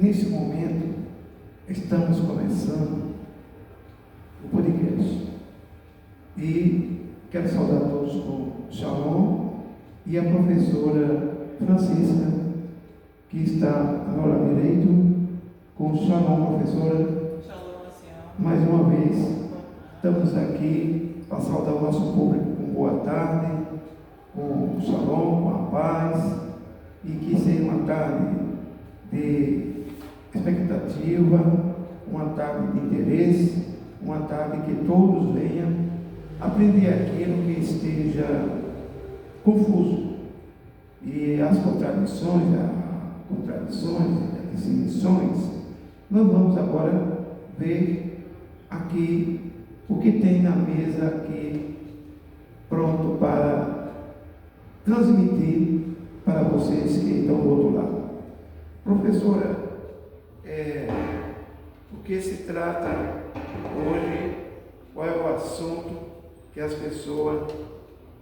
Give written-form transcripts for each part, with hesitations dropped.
nesse momento, estamos começando o podcast. E quero saudar todos com Shalom e a professora Francisca, que está ao meu lado direito, com Shalom, professora. Shalom, Senhor. Mais uma vez, estamos aqui para saudar o nosso público com boa tarde, com Shalom, com a paz, e que seja uma tarde de expectativa, uma tarde de interesse, uma tarde que todos venham aprender aquilo que esteja confuso. E as contradições, as distinções, nós vamos agora ver aqui o que tem na mesa aqui pronto para transmitir para vocês que estão do outro lado. Professora, o que se trata hoje, qual é o assunto que as pessoas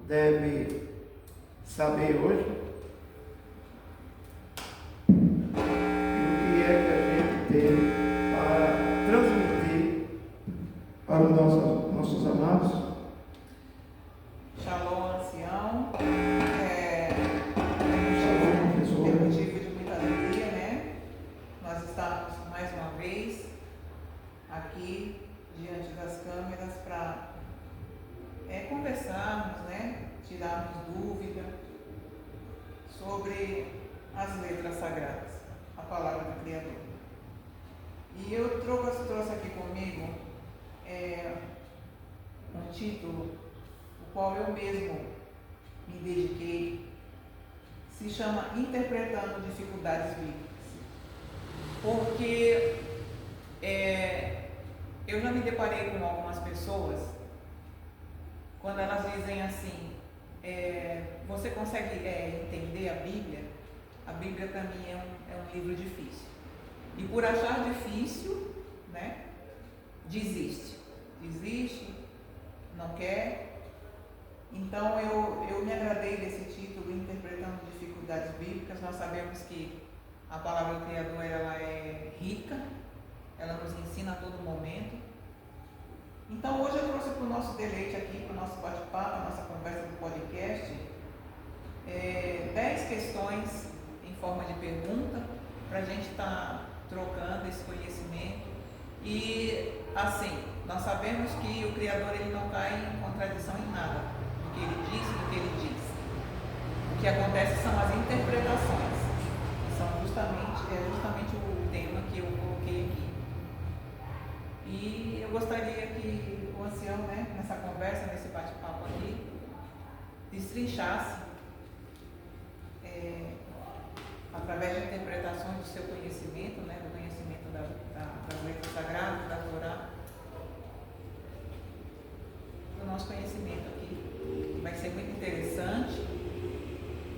devem saber hoje? E o que é que a gente tem para transmitir para os nossos amados? Shalom, ancião. Shalom, professora. É motivo de muita alegria, né? Nós estamos mais uma vez aqui diante das câmeras para conversarmos, né? Tirarmos dúvida sobre as letras sagradas, a palavra do Criador. E eu trouxe aqui comigo um título, o qual eu mesmo me dediquei, se chama Interpretando Dificuldades Bíblicas. Porque eu já me deparei com algumas pessoas, quando elas dizem assim, você consegue entender a Bíblia? A Bíblia para mim é um livro difícil. E por achar difícil, né, desiste, não quer. Então eu me agradei desse título, Interpretando Dificuldades Bíblicas. Nós sabemos que a palavra do Criador ela é rica, ela nos ensina a todo momento. Então hoje eu trouxe para o nosso deleite aqui, para o nosso bate-papo, a nossa conversa do podcast, 10 questões em forma de pergunta, para a gente estar trocando esse conhecimento. E assim, nós sabemos que o Criador ele não cai em contradição em nada do que ele disse e do que ele diz. O que acontece são as interpretações, que são justamente o tema que eu coloquei aqui. E eu gostaria que o ancião, né, nessa conversa, nesse bate-papo aqui, destrinchasse, através de interpretações do seu conhecimento, né, do conhecimento das letras sagradas, da Torá, do nosso conhecimento aqui. Vai ser muito interessante,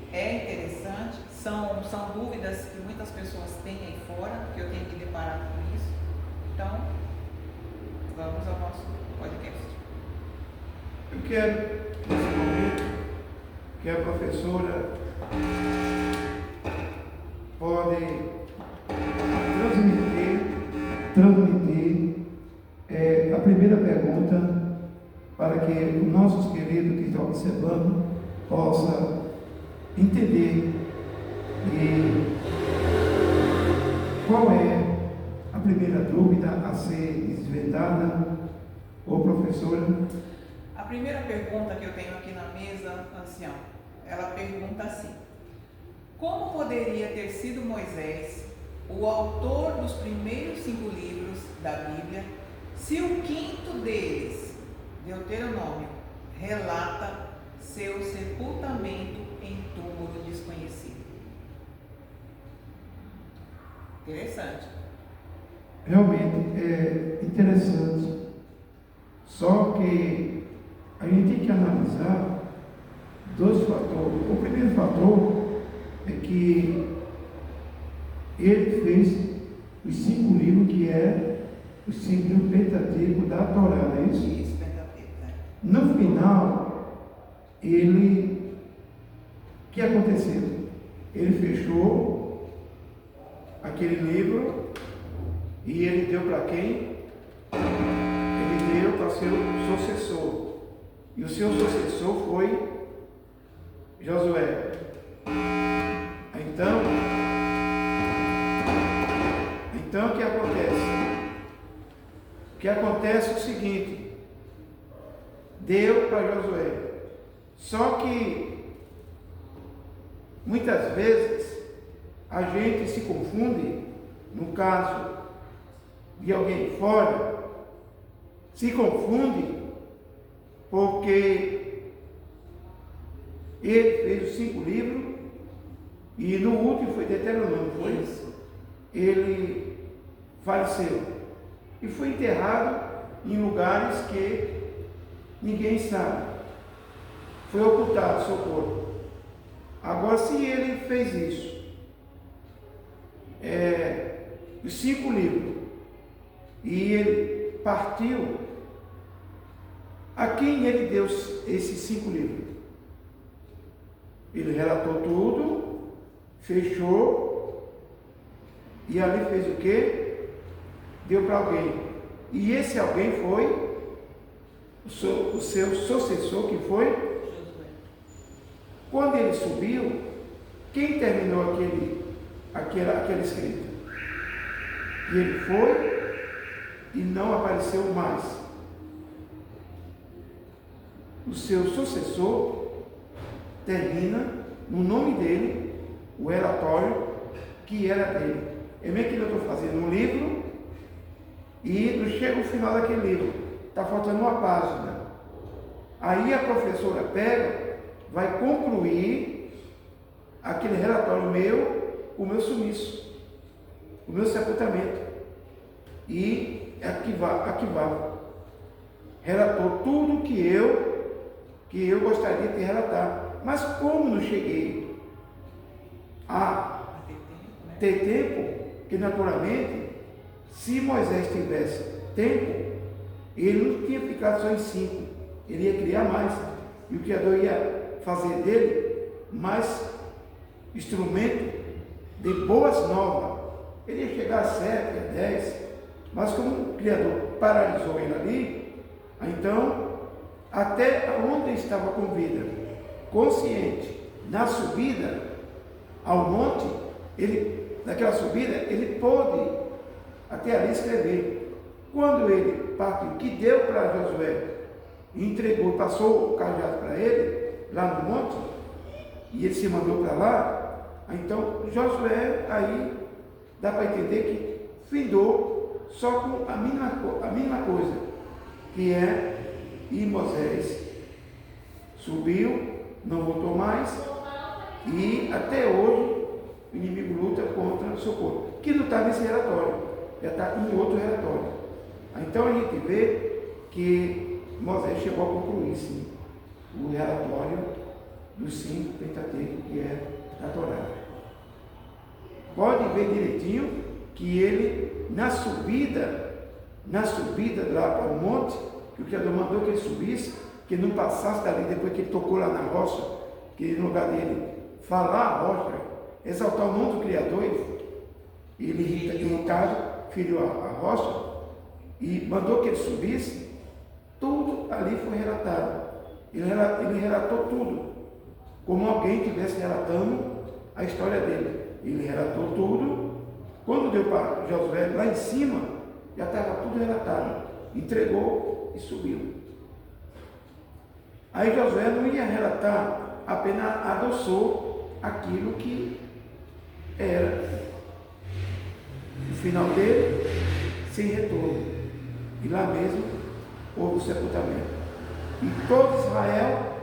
interessante, são dúvidas que muitas pessoas têm aí fora, que eu tenho que deparar com isso. Então, vamos ao nosso podcast. Eu quero, nesse momento, que a professora pode transmitir a primeira pergunta para que os nossos queridos que estão observando possam entender qual é a primeira dúvida a ser desvendada, ô professora. A primeira pergunta que eu tenho aqui na mesa, ancião, ela pergunta assim: como poderia ter sido Moisés o autor dos primeiros 5 livros da Bíblia, se o 5º deles, Deuteronômio, relata seu sepultamento em túmulo desconhecido? Interessante. Realmente é interessante. Só que a gente tem que analisar 2 fatores. O primeiro fator é que ele fez os 5 livros que é os 5 livros Pentateuco da Torá, não é isso? Isso, Pentateuco. No final, o que aconteceu? Ele fechou aquele livro e ele deu para quem? Ele deu para seu sucessor. E o seu sucessor foi Josué. Então o que acontece? O que acontece é o seguinte: deu para Josué. Só que muitas vezes a gente se confunde, no caso de alguém fora, se confunde porque ele fez os 5 livros e no último foi Deuteronômio, foi isso? Ele faleceu e foi enterrado em lugares que ninguém sabe. Foi ocultado seu corpo. Agora, se ele fez isso, os 5 livros, e ele partiu, a quem ele deu esses 5 livros? Ele relatou tudo, fechou, e ali fez o quê? Deu para alguém. E esse alguém foi o seu sucessor, que foi Josué. Quando ele subiu, quem terminou aquele escrito? E ele foi e não apareceu mais. O seu sucessor termina no nome dele o relatório que era dele. É meio que eu estou fazendo um livro e não chega o final daquele livro, está faltando uma página. Aí a professora pega, vai concluir aquele relatório meu, o meu sumiço, o meu sepultamento, e arquivava. Relatou tudo que eu gostaria de relatar, mas como não cheguei a ter tempo, que naturalmente, se Moisés tivesse tempo, ele não tinha ficado só em 5, ele ia criar mais, e o Criador ia fazer dele mais instrumento de boas novas. Ele ia chegar a 7, a 10, mas como o Criador paralisou ele ali, então, até onde ele estava com vida, consciente, na subida ao monte, naquela subida, ele pôde até ali escrever. Quando ele partiu, que deu para Josué, entregou, passou o cajado para ele, lá no monte, e ele se mandou para lá, então Josué, aí dá para entender que findou só com a mínima coisa, que é, e Moisés subiu, não voltou mais, e até hoje o inimigo luta contra o seu corpo, que não está nesse relatório, já está em outro relatório. Então a gente vê que Moisés chegou a concluir, sim, o relatório dos 5 Pentateuco, que é da Torá. Pode ver direitinho que ele, na subida lá para o monte, que o Criador mandou que ele subisse, que não passasse dali, depois que ele tocou lá na rocha, que no lugar dele falar a rocha, exaltar o nome do Criador, ele irritado, feriu a rocha, e mandou que ele subisse, tudo ali foi relatado. Ele relatou tudo, como alguém estivesse relatando a história dele. Ele relatou tudo. Quando deu para Josué, lá em cima, já estava tudo relatado. Entregou e subiu. Aí Josué não ia relatar, apenas adoçou aquilo que era o final dele, sem retorno. E lá mesmo houve o sepultamento. E todo Israel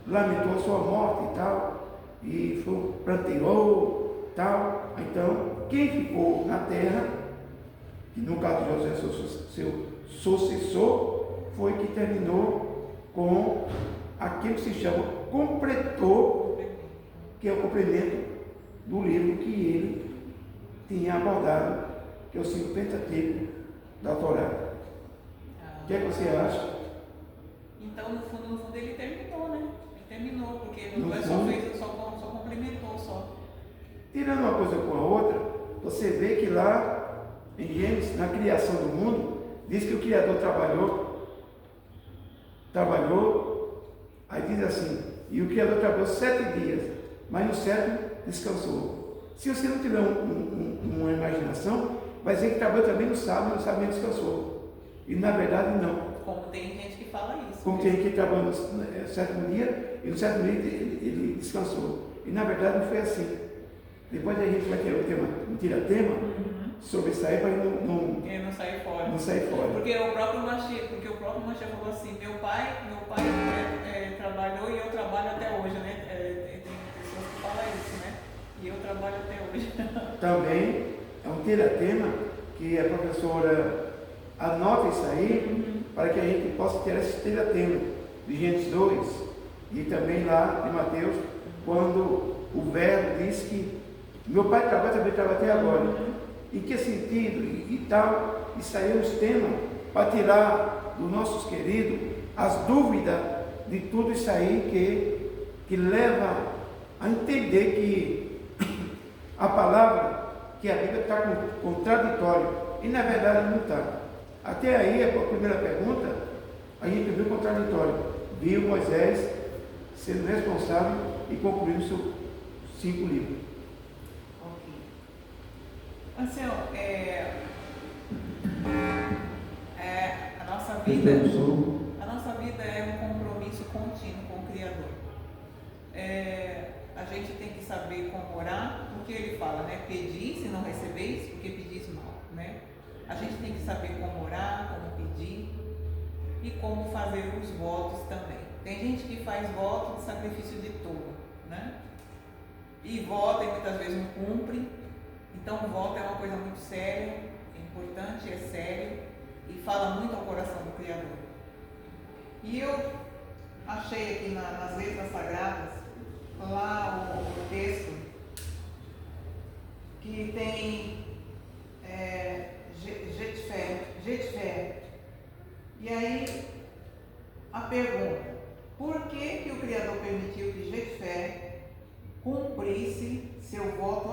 lamentou a sua morte e tal, e planteou e tal. Então, quem ficou na terra, que no caso de Josué, seu sucessor, foi que terminou com aquilo que se chama, completou, que é o complemento do livro que ele tinha abordado, que é o 5 Pentateuco da Torá. O que é que você acha? Então, no fundo, ele terminou, né? Ele terminou, porque não é só fez, só complementou só. Tirando uma coisa com a outra, você vê que lá em Gênesis, na criação do mundo, diz que o Criador trabalhou, aí diz assim, e o Criador trabalhou 7 dias, mas no 7º descansou. Se você não tiver uma imaginação, vai dizer que trabalhou também no sábado, e no sábado ele descansou. E na verdade não. Como tem gente que fala isso. Como tem gente que trabalhou no 7º dia, e no 7º dia ele descansou. E na verdade não foi assim. Depois a gente vai ter um tira-tema sobre isso aí para ele não sair fora. Não sair fora. Porque o próprio Mashiach falou assim, meu pai trabalhou e eu trabalho até hoje, né? Tem pessoas que falam isso, né? E eu trabalho até hoje. Também é um tira-tema que a professora anota isso aí para que a gente possa ter esse tira-tema de Gênesis 2 e também lá de Mateus, quando o verbo diz que meu pai também trabalha até agora. Em que sentido e tal? Isso aí é os temas para tirar dos nossos queridos as dúvidas de tudo isso aí que leva a entender que a palavra, que a Bíblia está contraditória, e na verdade não está. Até aí, a primeira pergunta, a gente viu contraditório. Viu Moisés sendo responsável e concluindo seus 5 livros. Ok. Assim, a nossa vida é um compromisso contínuo com o Criador. A gente tem que saber como orar, porque ele fala, né? Pedi, se não recebeis, porque pedis mal, né? A gente tem que saber como orar, como pedir e como fazer os votos também. Tem gente que faz voto de sacrifício de tolo, né? E vota e muitas vezes não cumpre. Então o voto é uma coisa muito séria, é importante, é sério e fala muito ao coração do Criador. E eu achei aqui nas letras sagradas lá o texto que tem Jetfé. E aí a pergunta, por que o Criador permitiu que Jetfé cumprisse seu voto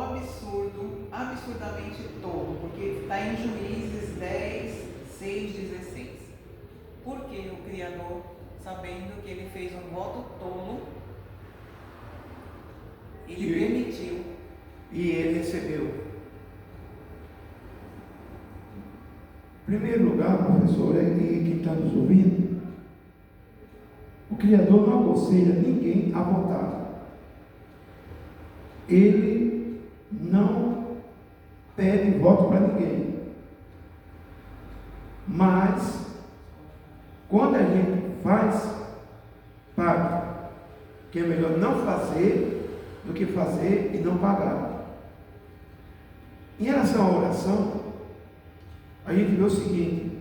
absurdamente tolo? Porque está em Juízes 10, 6, 16. Por que o Criador, sabendo que ele fez um voto tolo, ele permitiu? E ele recebeu. Em primeiro lugar, professor, e quem está nos ouvindo, o Criador não aconselha ninguém a votar. Ele não pede voto para ninguém. Mas, quando a gente faz, paga. Que é melhor não fazer do que fazer e não pagar. Em relação à oração, a gente vê o seguinte: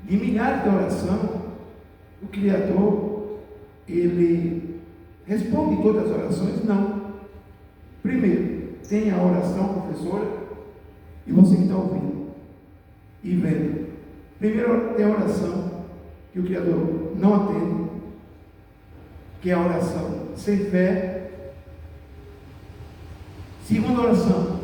de milhares de orações, o Criador, ele responde todas as orações? Não. Primeiro, tem a oração, professora, e você que está ouvindo e vendo. Primeiro, tem a oração que o Criador não atende, que é a oração sem fé. Segunda oração,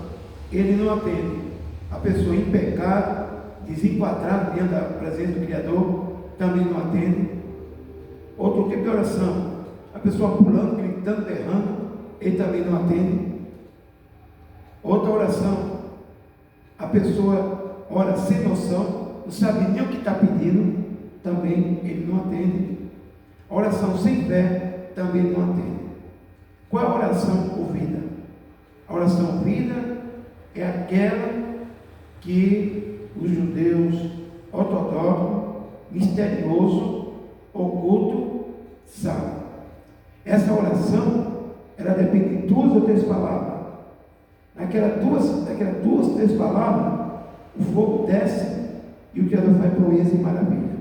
ele não atende a pessoa em pecado, desenquadrada diante da presença do Criador, também não atende. Outro tipo de oração, a pessoa pulando, gritando, berrando, ele também não atende. Outra oração, a pessoa ora sem noção, não sabe nem o que está pedindo, também ele não atende. A oração sem fé também não atende. Qual é a oração ouvida? A oração ouvida é aquela que os judeus ortodoxos, misterioso, oculto, sabem. Essa oração, ela depende de 2 ou 3 palavras. Naquelas duas, 3 palavras, o fogo desce e o Criador faz proeza e maravilha.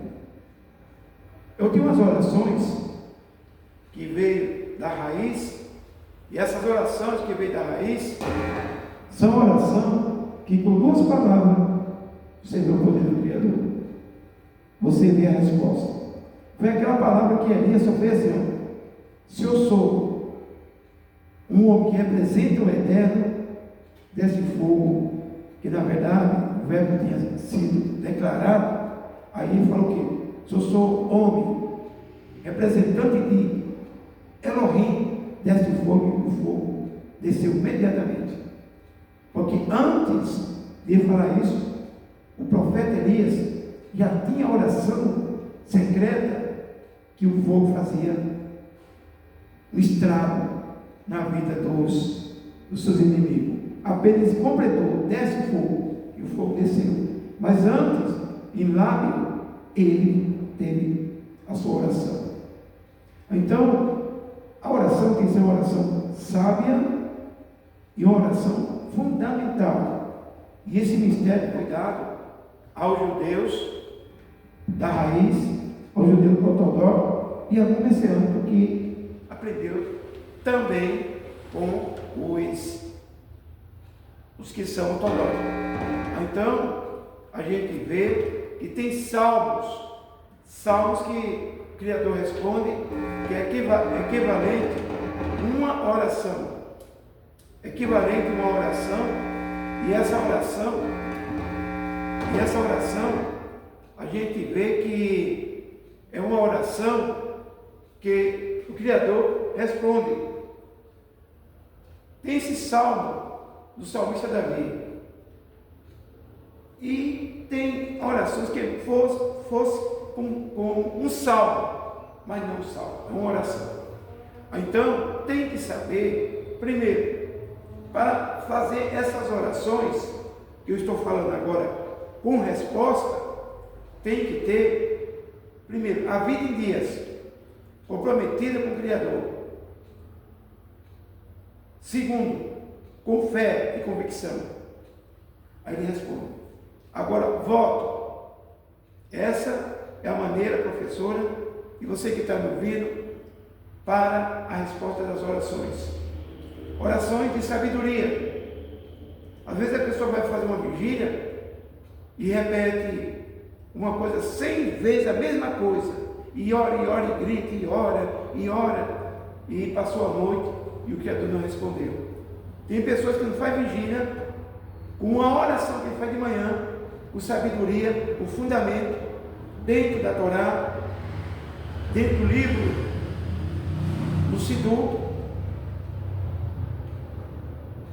Eu tenho umas orações que veio da raiz, e essas orações que veio da raiz são orações que com 2 palavras você vê o poder do Criador, você vê a resposta. Foi aquela palavra que Elias só fez assim: se eu sou um homem que representa o Eterno, desse fogo, que na verdade o verbo tinha sido declarado. Aí ele falou que eu sou homem, representante de Elohim, desse fogo, e o fogo desceu imediatamente. Porque antes de ele falar isso, o profeta Elias já tinha a oração secreta que o fogo fazia um estrago na vida dos seus inimigos. Apenas completou, desce o fogo, e o fogo desceu. Mas antes, em lábio, ele teve a sua oração. Então, a oração tem que ser uma oração sábia e uma oração fundamental. E esse mistério foi dado aos judeus da raiz, aos judeus ortodoxos e alguns messiânicos que aprendeu também com os que são ortodoxos. Então, a gente vê que tem salmos que o Criador responde, que é equivalente a uma oração. Equivalente a uma oração, e essa oração, a gente vê que é uma oração que o Criador responde. Tem esse salmo do salmista Davi, e tem orações que fosse com um salmo, mas não um salmo, é uma oração. Então tem que saber, primeiro, para fazer essas orações que eu estou falando agora com resposta, tem que ter, primeiro, a vida em dias comprometida com o Criador. Segundo, com fé e convicção. Aí ele responde. Agora, voto. Essa é a maneira, professora, e você que está me ouvindo, para a resposta das orações. Orações de sabedoria. Às vezes a pessoa vai fazer uma vigília e repete uma coisa 100 vezes a mesma coisa, e ora, e grita, e ora, e passou a noite e o Criador não respondeu. Tem pessoas que não fazem vigília com uma oração que ele faz de manhã, com sabedoria, com fundamento, dentro da Torá, dentro do livro do Sidur,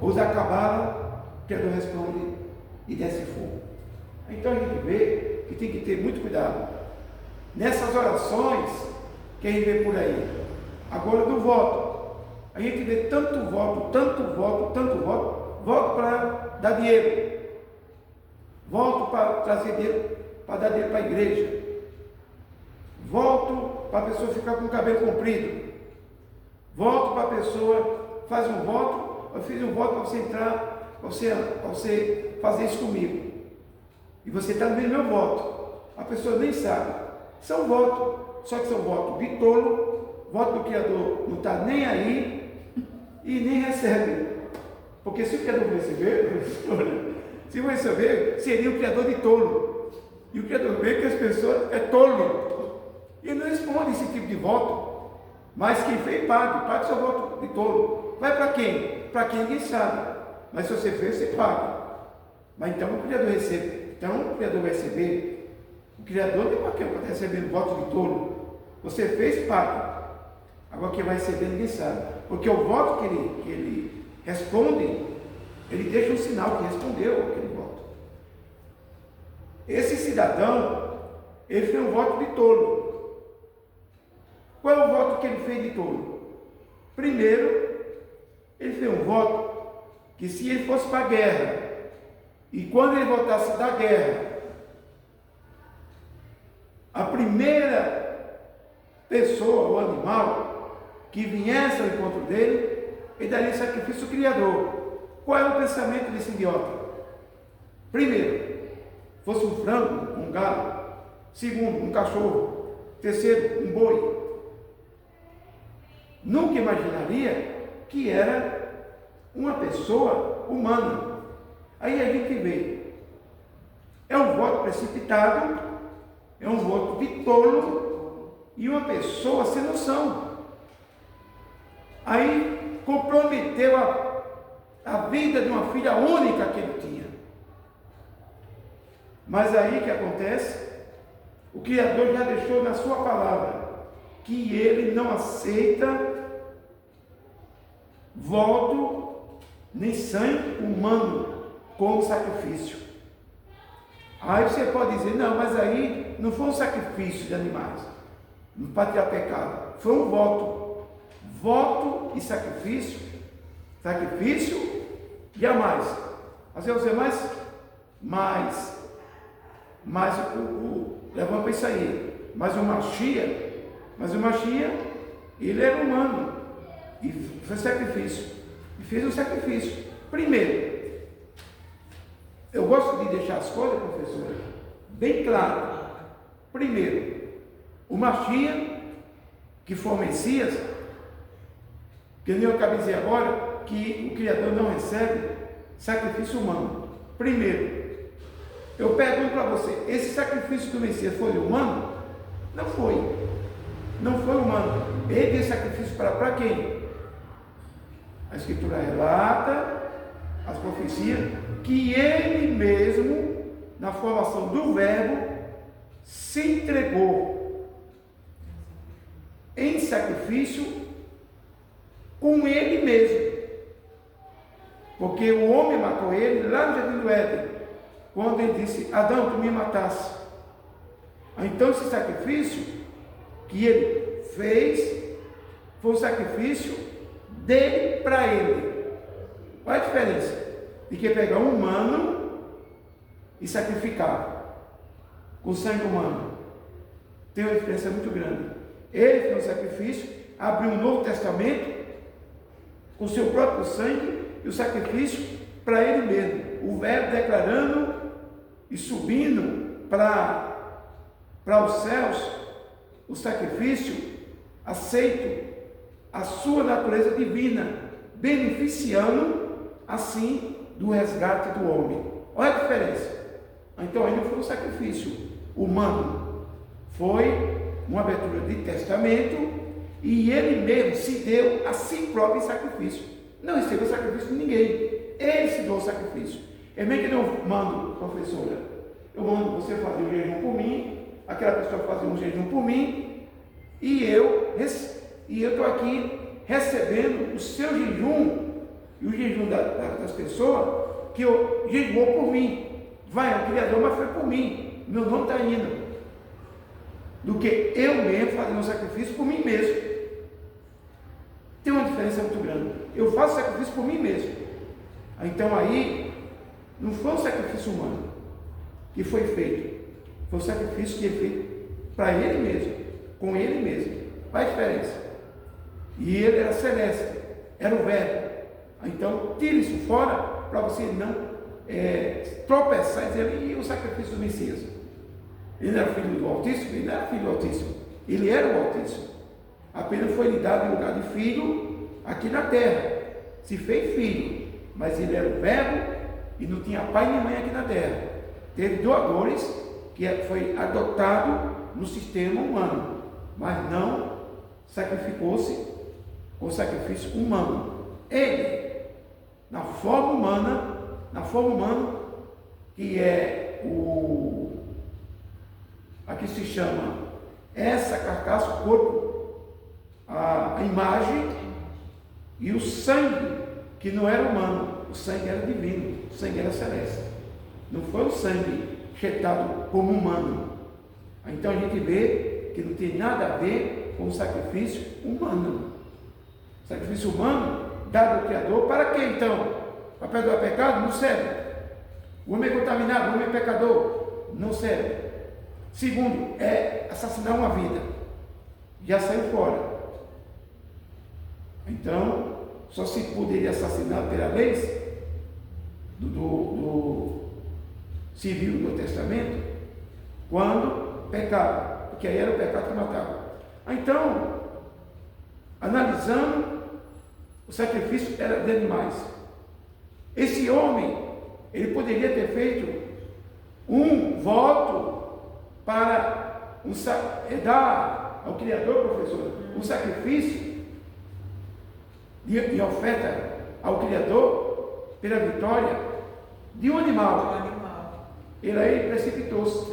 ou da Cabala, o Criador responde e desce fogo. Então a gente vê que tem que ter muito cuidado nessas orações que a gente vê por aí. Agora, do voto, a gente vê tanto voto, voto para dar dinheiro, voto para trazer dinheiro, para dar dinheiro para a igreja, voto para a pessoa ficar com o cabelo comprido, voto para a pessoa faz um voto, eu fiz um voto para você entrar, para você fazer isso comigo, e você está no meio do meu voto, a pessoa nem sabe, são votos, só que são votos de tolo, voto do Criador não está nem aí, e nem recebe, porque se o Criador receber, se receber, seria o Criador de tolo, e o Criador vê que as pessoas é tolo, e ele não responde esse tipo de voto, mas quem fez pague seu voto de tolo. Vai para quem? Para quem ninguém sabe, mas se você fez, você paga. Mas então o Criador recebe, então o Criador vai receber, o Criador não é para quem está recebendo voto de tolo, você fez, paga. Agora quem vai receber ninguém sabe, porque o voto que ele responde, ele deixa um sinal que respondeu aquele voto. Esse cidadão, ele fez um voto de tolo. Qual é o voto que ele fez de tolo? Primeiro, ele fez um voto que se ele fosse para a guerra, e quando ele voltasse da guerra, a primeira pessoa ou animal que viesse ao encontro dele, ele daria sacrifício ao Criador. Qual é o pensamento desse idiota? Primeiro, fosse um frango, um galo. Segundo, um cachorro. Terceiro, um boi. Nunca imaginaria que era uma pessoa humana. Aí a gente vê, é um voto precipitado, é um voto de tolo e uma pessoa sem noção. Aí comprometeu a vida de uma filha única que ele tinha. Mas aí o que acontece? O Criador já deixou na sua palavra que ele não aceita voto nem sangue humano como sacrifício. Aí você pode dizer, não, mas aí não foi um sacrifício de animais para tirar pecado, foi um voto. Voto e sacrifício, e a mais. Às vezes você mais levanta para isso aí. Mas o Machia, ele era humano e foi sacrifício, e fez um sacrifício. Primeiro, eu gosto de deixar as coisas, professora, bem claro. Primeiro, o Machia, que foi o Messias, que nem eu acabei de dizer agora, que o Criador não recebe sacrifício humano. Primeiro, eu pergunto para você, esse sacrifício do Messias foi humano? Não foi. Não foi humano. Ele deu sacrifício para quem? A Escritura relata, as profecias, que ele mesmo, na formação do Verbo, se entregou em sacrifício com ele mesmo. Porque o homem matou ele lá no Jardim do Éden, quando ele disse, Adão, tu me mataste. Então esse sacrifício que ele fez foi um sacrifício dele para ele. Qual é a diferença de que pegar um humano e sacrificar com sangue humano? Tem uma diferença muito grande. Ele fez um sacrifício, abriu um Novo Testamento com seu próprio sangue e o sacrifício para ele mesmo. O Verbo declarando e subindo para os céus o sacrifício aceito a sua natureza divina, beneficiando assim do resgate do homem. Olha a diferença. Então aí não foi um sacrifício humano, foi uma abertura de testamento, e ele mesmo se deu a si próprio em sacrifício. Não recebeu sacrifício de ninguém, ele se deu o sacrifício. É bem que não mando, professora, eu mando você fazer um jejum por mim, aquela pessoa fazer um jejum por mim, e eu estou aqui recebendo o seu jejum e o jejum das pessoas que jejuou por mim. Vai, o Criador, mas foi por mim, meu nome está indo, do que eu mesmo fazer um sacrifício por mim mesmo. Tem uma diferença muito grande. Eu faço sacrifício por mim mesmo. Então aí não foi um sacrifício humano que foi feito, foi um sacrifício que é feito para ele mesmo, com ele mesmo. Qual a diferença? E ele era celeste, era o Verbo. Então tire isso fora para você não tropeçar e dizer, e o sacrifício do Messias? Ele era filho do Altíssimo? Ele não era filho do Altíssimo, ele era o Altíssimo. Apenas foi lhe dado em lugar de filho aqui na terra, se fez filho, mas ele era o Verbo e não tinha pai nem mãe aqui na terra. Teve doadores que foi adotado no sistema humano, mas não sacrificou-se com sacrifício humano. Ele, na forma humana, que é aqui se chama essa carcaça, o corpo, a imagem, e o sangue, que não era humano, o sangue era divino, o sangue era celeste, não foi o sangue injetado como humano. Então a gente vê que não tem nada a ver com o sacrifício humano. O sacrifício humano dado ao Criador, para quê então? Para perdoar pecado? Não serve. O homem é contaminado, o homem é pecador, não serve. Segundo, é assassinar uma vida, já saiu fora. Então, só se poderia assassinar pela lei do civil do Testamento, quando pecava, porque aí era o pecado que matava. Então, analisando, o sacrifício era de animais. Esse homem, ele poderia ter feito um voto para dar ao Criador, professor, um sacrifício de oferta ao Criador, pela vitória de um O animal. animal. Ele aí precipitou-se.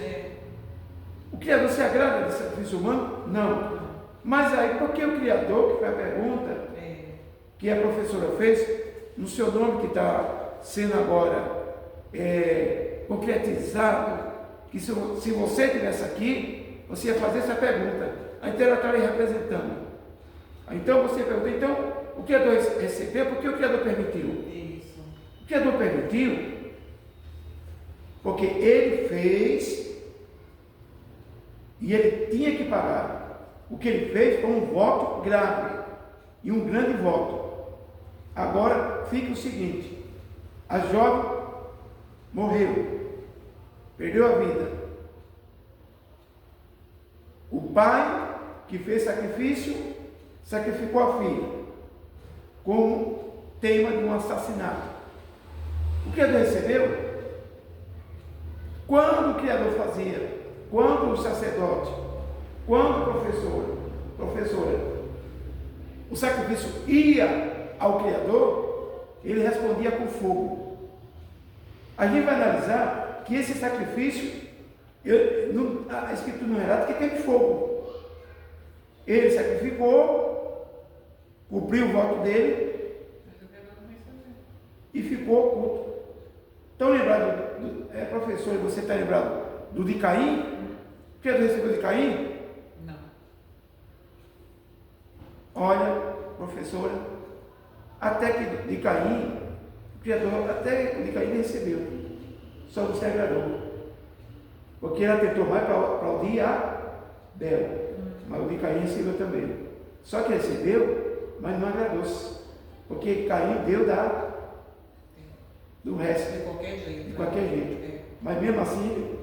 O Criador se agrada desse sacrifício humano? Não. Mas aí, por que o Criador, que foi a pergunta que a professora fez, no seu nome que está sendo agora concretizado, que se você estivesse aqui, você ia fazer essa pergunta. Então ela está lhe representando. Então você pergunta, então o Criador recebeu, por que o Criador permitiu? Isso. O Criador permitiu porque ele fez e ele tinha que pagar. O que ele fez foi um voto grave e um grande voto. Agora fica o seguinte: a jovem morreu, perdeu a vida. O pai que fez sacrifício sacrificou a filha como tema de um assassinato. O Criador recebeu? Quando o Criador fazia, quando o sacerdote, quando o professora, o sacrifício ia ao Criador, ele respondia com fogo. A gente vai analisar que esse sacrifício, a Escritura não relata que teve fogo. Ele sacrificou, cumpriu o voto dele e ficou oculto. Estão lembrados, professor, você está lembrado do de Caim? O que ele recebeu de Caim? Não. Olha, professora, até que de Caim, o Criador, até de Caim ele recebeu, só não se agradou, porque ele atentou mais para o de Abel, mas o de Caim recebeu também. Só que recebeu, mas não agradou-se, porque Caim deu do resto, De qualquer jeito. de qualquer jeito. Mas mesmo assim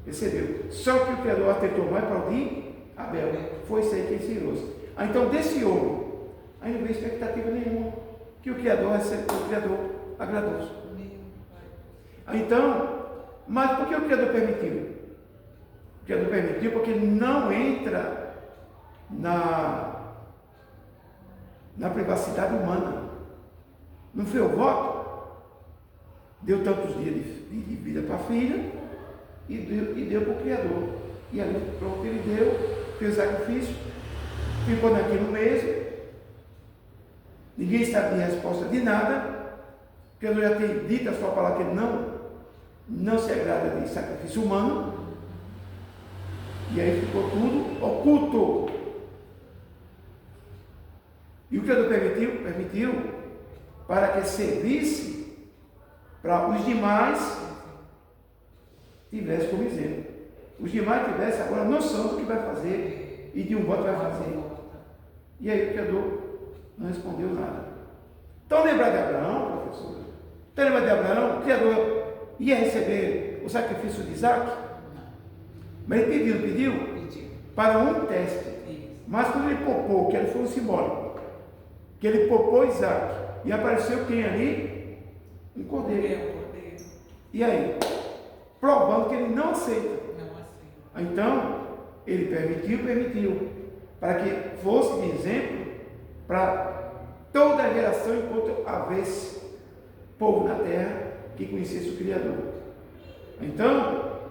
recebeu. Só que o Criador atentou mais para o de Abel. Foi isso aí que ele tirou. Então desse homem, aí não veio expectativa nenhuma que o Criador recebeu, o Criador agradou-se. Então, mas por que o Criador permitiu? O Criador permitiu porque ele não entra na privacidade humana. Não foi o voto? Deu tantos dias de vida para a filha e deu para o Criador. E ali, pronto, ele deu, fez o sacrifício, ficou naquilo mesmo. Ninguém sabia a resposta de nada. O Criador já tem dito a sua palavra que ele não se agrada de sacrifício humano. E aí ficou tudo oculto. E o Criador permitiu para que servisse para os demais tivesse como exemplo. Os demais tivessem agora noção do que vai fazer e de um voto vai fazer. E aí o Criador não respondeu nada. Então lembrar de Abraão, professor? Então lembrar de Abraão? O Criador ia receber o sacrifício de Isaac? Mas ele pediu para um teste. Mas quando ele popou, que ele foi um simbólico, que ele popou Isaac, e apareceu quem ali? Um cordeiro. E aí? Provando que ele não aceita. Então, ele permitiu, para que fosse de exemplo para toda a geração, enquanto houvesse povo na terra que conhecesse o Criador. Então,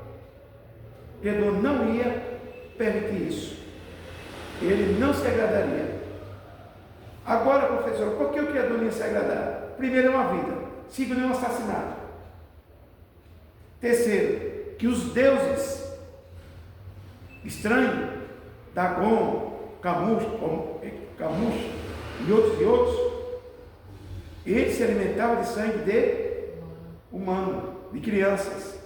o Criador não ia permitir isso. Ele não se agradaria. Agora, professor, por que o Criador não ia se agradar? Primeiro, é uma vida. Segundo, é um assassinato. Terceiro, que os deuses estranhos, Dagon, Camus e outros, eles se alimentavam de sangue de humano, de crianças.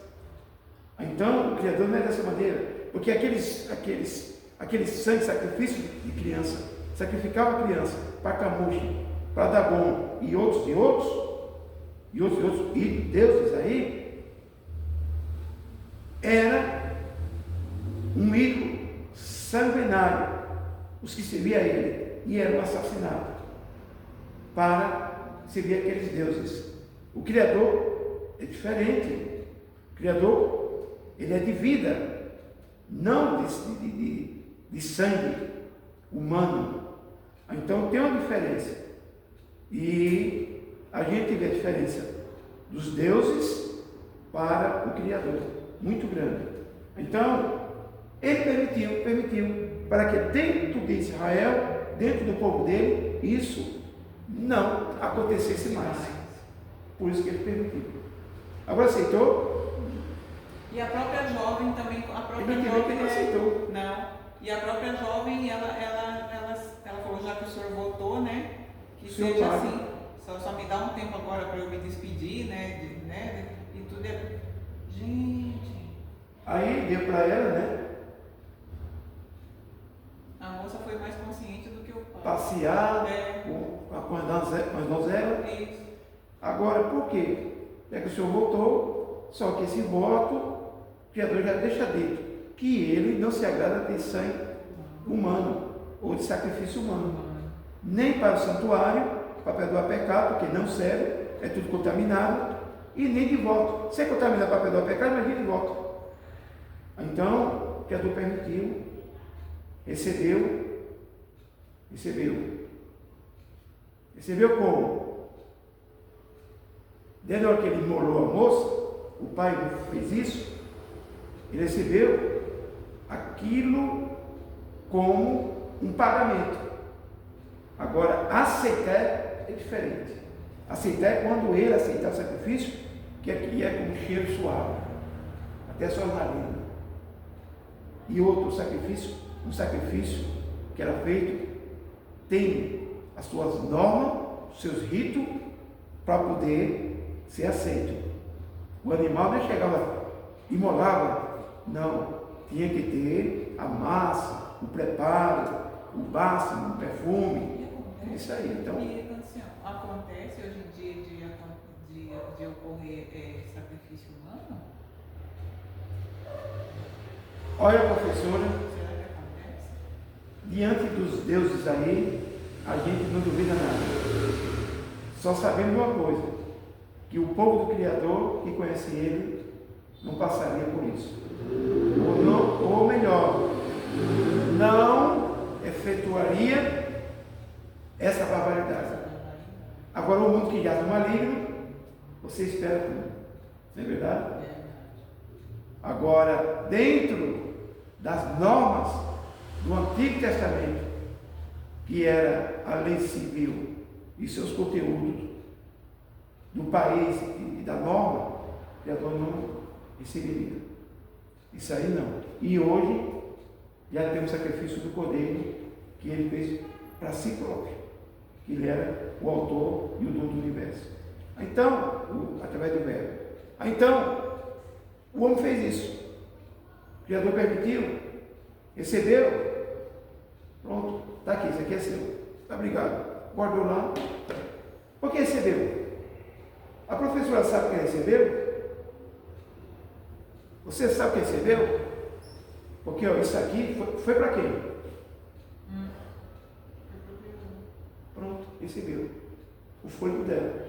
Então, o Criador não é dessa maneira, porque aqueles sangue de sacrifício de criança, sacrificava a criança para Camus, para Dagon e outros deuses aí, era um ídolo sanguinário, os que serviam a ele, e era um assassinato para servir aqueles deuses. O Criador é diferente. O Criador, ele é de vida, não de sangue humano. Então tem uma diferença, e a gente vê a diferença. dos deuses para o Criador, muito grande. Então, ele permitiu, para que dentro de Israel, dentro do povo dele, isso não acontecesse mais. Por isso que ele permitiu. Agora aceitou? E a própria jovem também, Ele aceitou. Não. E a própria jovem, ela falou, já que o senhor voltou, né? Que Senhor seja pai. assim. Só me dá um tempo agora para eu me despedir, né? E tudo é. Gente. Aí deu para ela, né? A moça foi mais consciente do que o pai. Passear com as donzelas. Isso. Agora, por quê? É que o senhor voltou, só que esse voto, o Criador já deixa dito que ele não se agrada de sangue humano ou de sacrifício humano, nem para o santuário, para perdoar pecado, porque não serve, é tudo contaminado, e nem de voto. Se é contaminado para perdoar pecado, imagina de voto. Então, o Criador permitiu, recebeu como? Desde a hora que ele imolou a moça, o pai fez isso, ele recebeu aquilo como um pagamento. Agora, aceitar é diferente. Aceitar é quando ele aceitar o sacrifício, que aqui é como cheiro suave, até suas narinas. E outro sacrifício, um sacrifício que era feito, tem as suas normas, os seus ritos, para poder ser aceito. O animal não chegava, imolava, não, tinha que ter a massa, o preparo, o bálsamo, o perfume, isso aí. Então, assim, acontece hoje em dia de ocorrer sacrifício humano? olha, professora, Será que acontece? diante dos deuses aí, a gente não duvida nada. Só sabemos uma coisa, que o povo do Criador que conhece ele não passaria por isso. Ou melhor, não efetuaria essa barbaridade. Agora, o mundo que jaz no maligno, você espera tudo. Não é verdade? Agora, dentro das normas do Antigo Testamento, que era a lei civil e seus conteúdos do país e da norma, o Criador não receberia. Isso aí não. E hoje já tem o sacrifício do Cordeiro que ele fez para si próprio, que ele era o autor e o dono do universo. Então, através do verbo. Então, o homem fez isso. O Criador permitiu, recebeu, pronto, está aqui, isso aqui é seu. Está obrigado. Guardou lá. Por que recebeu? A professora sabe o que recebeu? Você sabe o que recebeu? Porque ó, isso aqui foi para quem? Pronto, recebeu. O fôlego dela.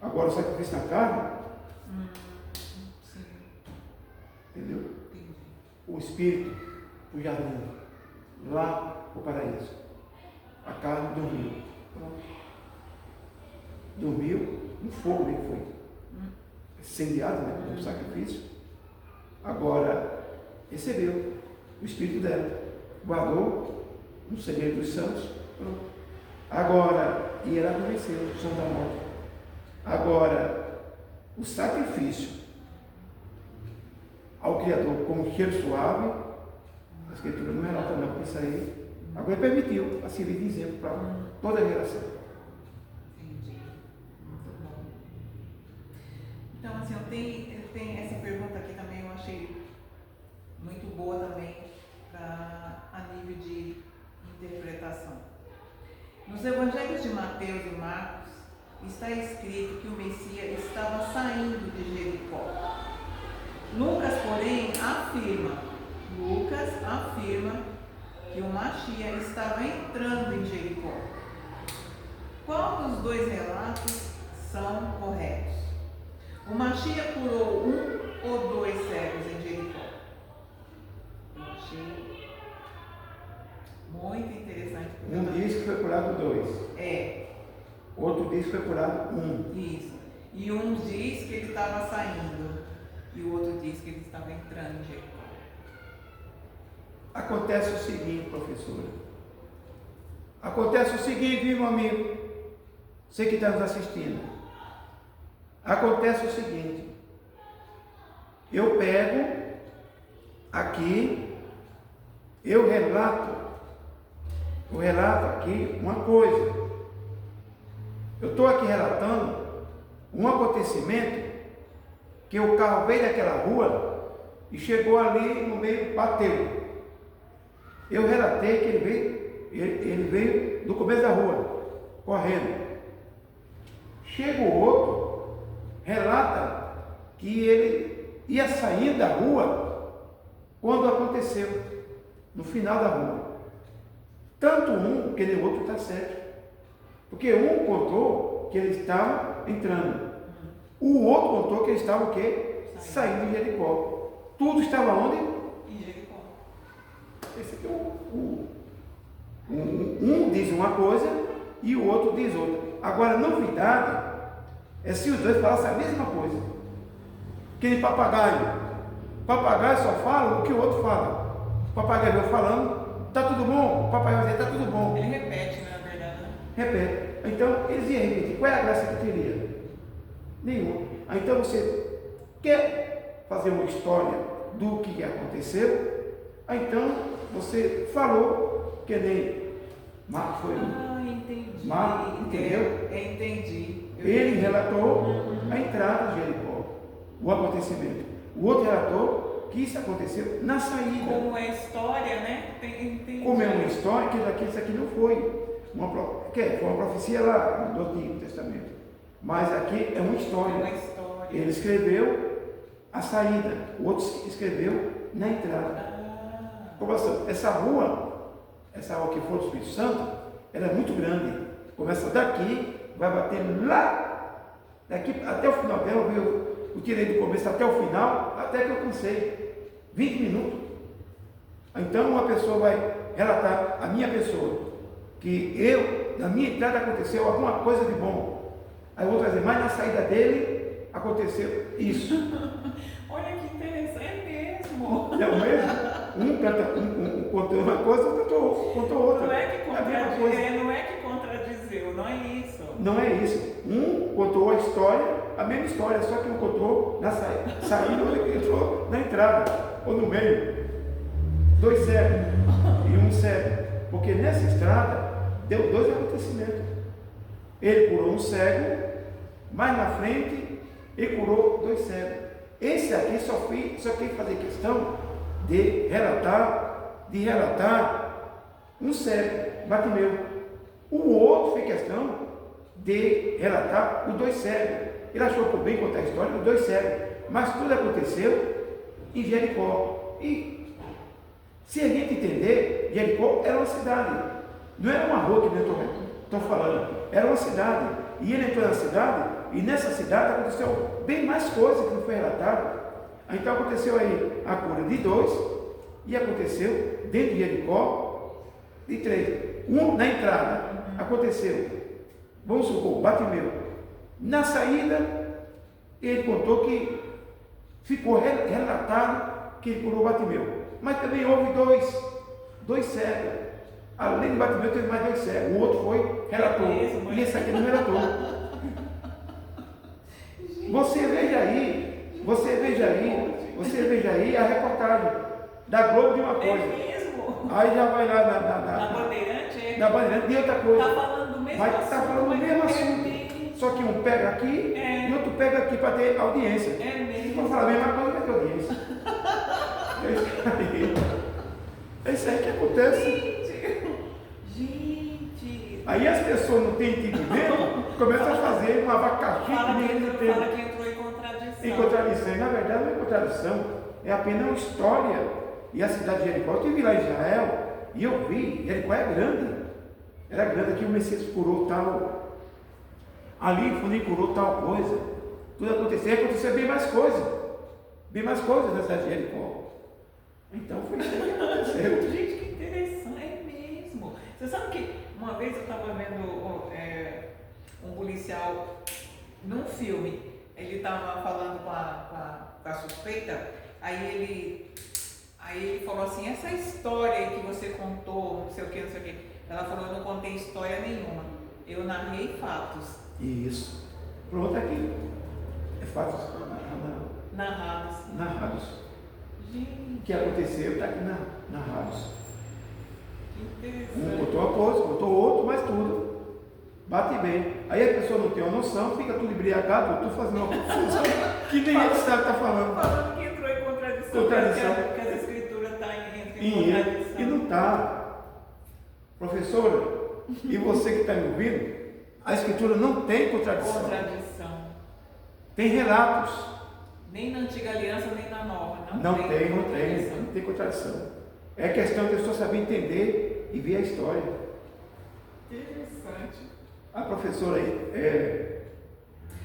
Agora o sacrifício na carne. Entendeu? O espírito, o jardim, lá o paraíso. A carne dormiu. Pronto. Dormiu no fogo, nem foi. Incendiado, né? No sacrifício. Agora, recebeu o espírito dela. Guardou no segredo dos santos. Pronto. Agora, e ela venceu o som da morte. Agora, o sacrifício ao Criador como cheiro suave, a Escritura não relata não, porque isso aí agora permitiu a servir de exemplo para toda a geração. Entendi. Muito bom. Então, assim, tem essa pergunta aqui também, eu achei muito boa também a nível de interpretação. Nos evangelhos de Mateus e Marcos está escrito que o Messias estava saindo de Jericó. Lucas, porém, afirma que o Mashiach estava entrando em Jericó. Qual dos dois relatos são corretos? O Mashiach curou um ou dois cegos em Jericó? Eu achei muito interessante. Um diz que foi curado dois. É. Outro diz que foi curado um. Isso. E um diz que ele estava saindo e o outro diz que ele estava entrando em Jericó. Acontece o seguinte, professora. Acontece o seguinte, meu amigo. Você que está nos assistindo. Acontece o seguinte. Eu pego aqui, eu relato aqui uma coisa. Eu estou aqui relatando um acontecimento que o carro veio daquela rua e chegou ali no meio, bateu. Eu relatei que ele veio do começo da rua, correndo. Chega o outro, relata que ele ia sair da rua quando aconteceu, no final da rua. Tanto um que nem o outro está certo. Porque um contou que ele estava entrando. O outro contou que ele estava o quê? Saindo de Jericó. Tudo estava onde? Em Jericó. Esse aqui é um diz uma coisa e o outro diz outra. Agora, a novidade é se os dois falassem a mesma coisa. Que nem papagaio. Papagaio só fala o que o outro fala. O papagaio veio falando, está tudo bom? O papagaio vai dizer, está tudo bom. Ele repete, né, na verdade. Repete. Então, eles iam repetir. Qual é a graça que teria? Nenhuma. Então, você quer fazer uma história do que aconteceu? Então, você falou que nem Marcos foi. Entendi. Marcos, entendeu? Entendi. Ele relatou a entrada de Jericó, o acontecimento. O outro relatou que isso aconteceu na saída. Como é história, né? Entendi. Como é uma história, que isso aqui não foi foi uma profecia lá do Antigo Testamento. Mas aqui é uma história. É uma história. Ele escreveu a saída, o outro escreveu na entrada. Como assim? Essa rua que foi do Espírito Santo, ela é muito grande. Começa daqui, vai bater lá, daqui até o final dela, eu tirei do começo até o final, até que eu cansei. 20 minutos. Então uma pessoa vai relatar, a minha pessoa, que na minha entrada aconteceu alguma coisa de bom. Aí eu vou trazer, mas na saída dele aconteceu isso. Olha que interessante, é mesmo. É o mesmo? Um contou uma coisa, outro contou outra. Não é que contradizeu, não é isso. Não é isso. Um contou a história, a mesma história, só que um contou na saída, outro entrou na entrada, ou no meio. 2 cegos e um cego. Porque nessa estrada deu 2 acontecimentos. Ele curou um cego, mais na frente ele curou 2 cegos. Esse aqui só quis fazer questão de relatar um cego, Bartimeu. O outro fez questão de relatar os 2 cegos. Ele achou por bem contar a história dos 2 cegos, mas tudo aconteceu em Jericó. E se a gente entender, Jericó era uma cidade, não era uma rua que eu estou falando, era uma cidade. E ele entrou na cidade, e nessa cidade aconteceu bem mais coisas que não foi relatado. Então aconteceu aí a cura de 2, e aconteceu dentro de Jericó de 3. Um na entrada, aconteceu, vamos supor, Bartimeu. Na saída, ele contou que ficou relatado que ele curou Bartimeu. Mas também houve 2 cegos. Além de Bartimeu, teve mais 2 cegos. O outro foi, relatou. E esse aqui não relatou. Você veja aí a reportagem da Globo de uma coisa. É mesmo? Aí já vai lá na Bandeirante, na Bandeirante de outra coisa. Está falando do mesmo Mas assunto. está falando do mesmo assunto. Só que um pega aqui e outro pega aqui para ter audiência. É mesmo. Se for falar a mesma coisa, vai ter audiência. É isso aí que acontece. Gente. Aí as pessoas não têm entendimento, começam a fazer um abacaxi Fala que que ninguém tem. entrou em contradição. Em contradição. E na verdade não é contradição, é apenas uma história. E a cidade de Jericó, eu estive lá em Israel e eu vi, Jericó é grande. Era grande, aqui o Messias curou tal, ali o Funim curou tal coisa. Tudo aconteceu bem mais coisas na cidade de Jericó. Então foi isso que aconteceu. Gente, que interessante, é mesmo. Você sabe que uma vez eu estava vendo um policial num filme, ele estava falando com a suspeita, aí ele falou assim, essa história aí que você contou, não sei o que, não sei o que. Ela falou, eu não contei história nenhuma, eu narrei fatos. Isso. Pronto, aqui. É fatos narrados. Gente, O que aconteceu está aqui narrados. que Um interessante. contou uma coisa, contou outro, mas tudo bate bem. Aí a pessoa não tem uma noção, fica tudo embriagado, tudo fazendo uma confusão que nem ele sabe o que está falando. Falando que entrou em contradição. Que as escrituras estão em contradição. E não está. Professora, e você que está me ouvindo, a escritura não tem contradição. Tem relatos. Nem na antiga aliança, nem na nova. Não tem contradição. É questão de a pessoa saber entender e ver a história. Interessante. A professora aí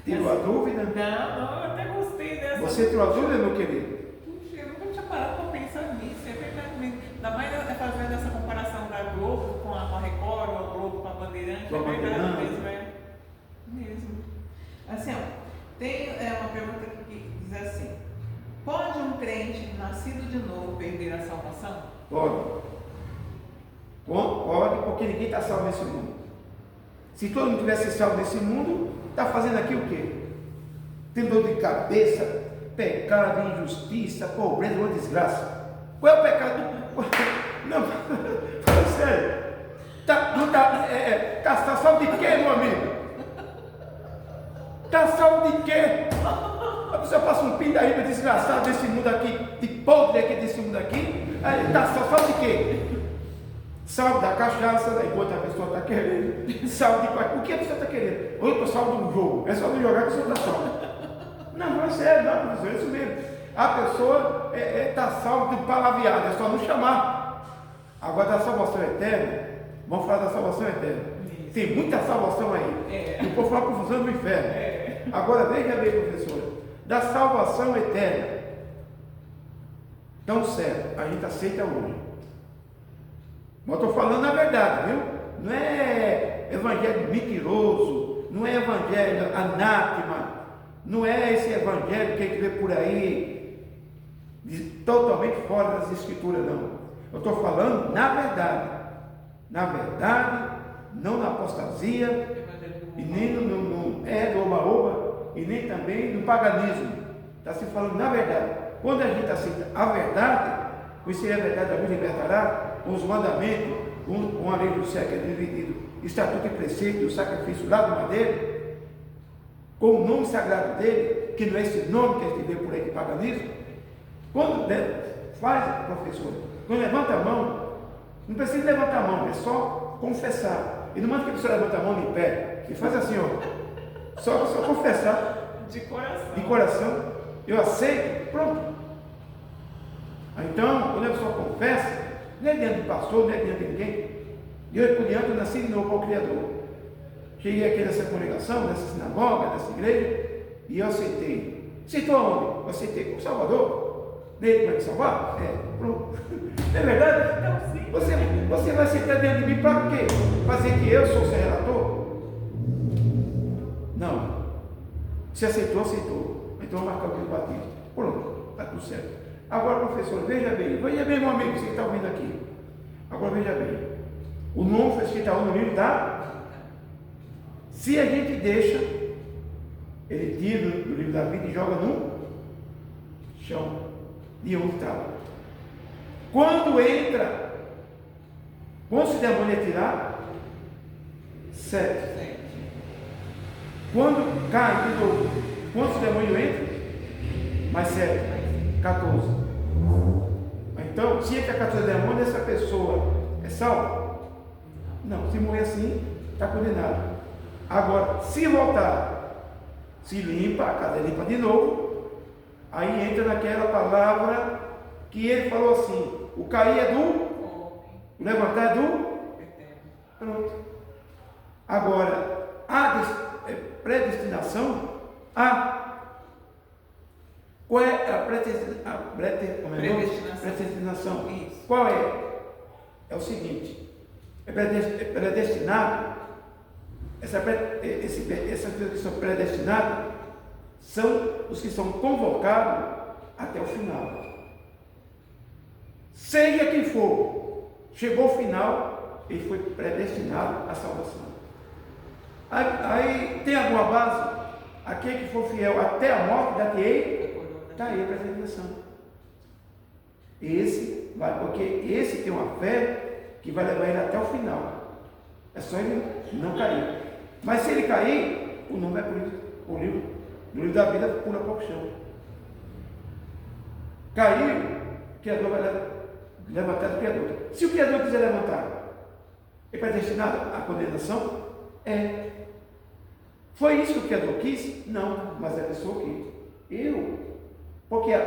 tirou a dúvida? Não, eu até gostei dessa. Você tirou a dúvida, meu querido? Puxa, eu nunca tinha parado para pensar nisso. É verdade mesmo. Ainda mais fazendo essa comparação da Globo com a Record, ou a Globo com a Bandeirante. Com a É verdade Bandeirante. mesmo, é. Mesmo. Assim, ó, tem uma pergunta que diz assim: pode um crente nascido de novo perder a salvação? Pode, porque ninguém está salvo nesse mundo. Se todo mundo tivesse salvo nesse mundo, está fazendo aqui o quê? Tendo dor de cabeça, pecado, injustiça, pobreza, uma desgraça. Qual é o pecado? Não, fala sério. Está salvo de quê, meu amigo? Está salvo de quê? A pessoa passa um pindaíba desgraçado desse mundo aqui, de podre aqui desse mundo aqui. Aí está salvo de quê? Salvo da cachaça, enquanto a pessoa está querendo. Salvo de qualquer. O que a pessoa está querendo? Ou eu estou salvo de um jogo. É só de jogar que a pessoa está salvo. Não é sério, não, professor, é isso mesmo. A pessoa está salva de palavreado, é só não chamar. Agora da salvação eterna, vamos falar da salvação eterna. Tem muita salvação aí. E o povo fala confusão do inferno. Agora veja bem, professora, da salvação eterna. Tão certo, a gente aceita hoje. Mas estou falando a verdade, viu? Não é evangelho mentiroso, não é evangelho anátema, não é esse evangelho que a gente vê por aí, totalmente fora das escrituras, não. Eu estou falando na verdade, não na apostasia, e nem do oba-oba, e nem também no paganismo. Está se falando na verdade. Quando a gente aceita a verdade, conhecer a verdade, a vos libertará, com os mandamentos, com a lei do céu que é dividido, estatuto e preceito, o sacrifício lá do madeiro, com o nome sagrado dele, que não é esse nome que a gente vê por aí de paganismo. Quando faz, professor, quando levanta a mão, não precisa levantar a mão, é só confessar. E não manda que a pessoa levanta a mão em pé, e faz assim, ó, só confessar. De coração. De coração, eu aceito, pronto. Então, quando a pessoa confessa, não é diante do pastor, não é diante de ninguém. E eu, por diante, eu nasci de novo ao Criador. Cheguei aqui nessa congregação, nessa sinagoga, nessa igreja, e eu aceitei. Aceitou aonde? Eu aceitei como Salvador. Nele vai me salvar? Pronto. Não é verdade? Então, sim. Você vai aceitar dentro de mim para quê? Fazer que eu sou seu relator? Não. Se aceitou, aceitou. Então, marcar o que eu batismo. Pronto, está tudo certo. Agora, professor, veja bem, meu amigo, você que está ouvindo aqui. Agora, veja bem. O nome foi escrito no livro da. Se a gente deixa, ele tira do livro da vida e joga no chão. E onde estava? Quando entra, quantos demônios é tirar? 7. Quando cai de novo, quantos demônios entram? Mais 7. 14. Então, se entra 14 demônios, essa pessoa é salva? Não, se morrer assim, está condenado. Agora, se voltar, se limpa, a casa é limpa de novo, aí entra naquela palavra que ele falou assim: o cair é do, o levantar é do, pronto. Agora, a predestinação, qual é a predestinação? Isso. Qual é? É o seguinte: é predestinado Essas pessoas que são predestinadas são os que são convocados até o final. Seja quem for, chegou ao final, ele foi predestinado à salvação. Aí tem alguma base? Aquele que for fiel até a morte, dá-te-ei, está aí a predestinação. Esse vai, porque esse tem uma fé que vai levar ele até o final. É só ele não cair. Mas se ele cair, o nome é por livro. No livro da vida pula para o chão. Caiu, o Criador vai levantar do Criador. Se o Criador quiser levantar, é predestinado à condenação? É. Foi isso que o Criador quis? Não, mas a pessoa quis. Por que a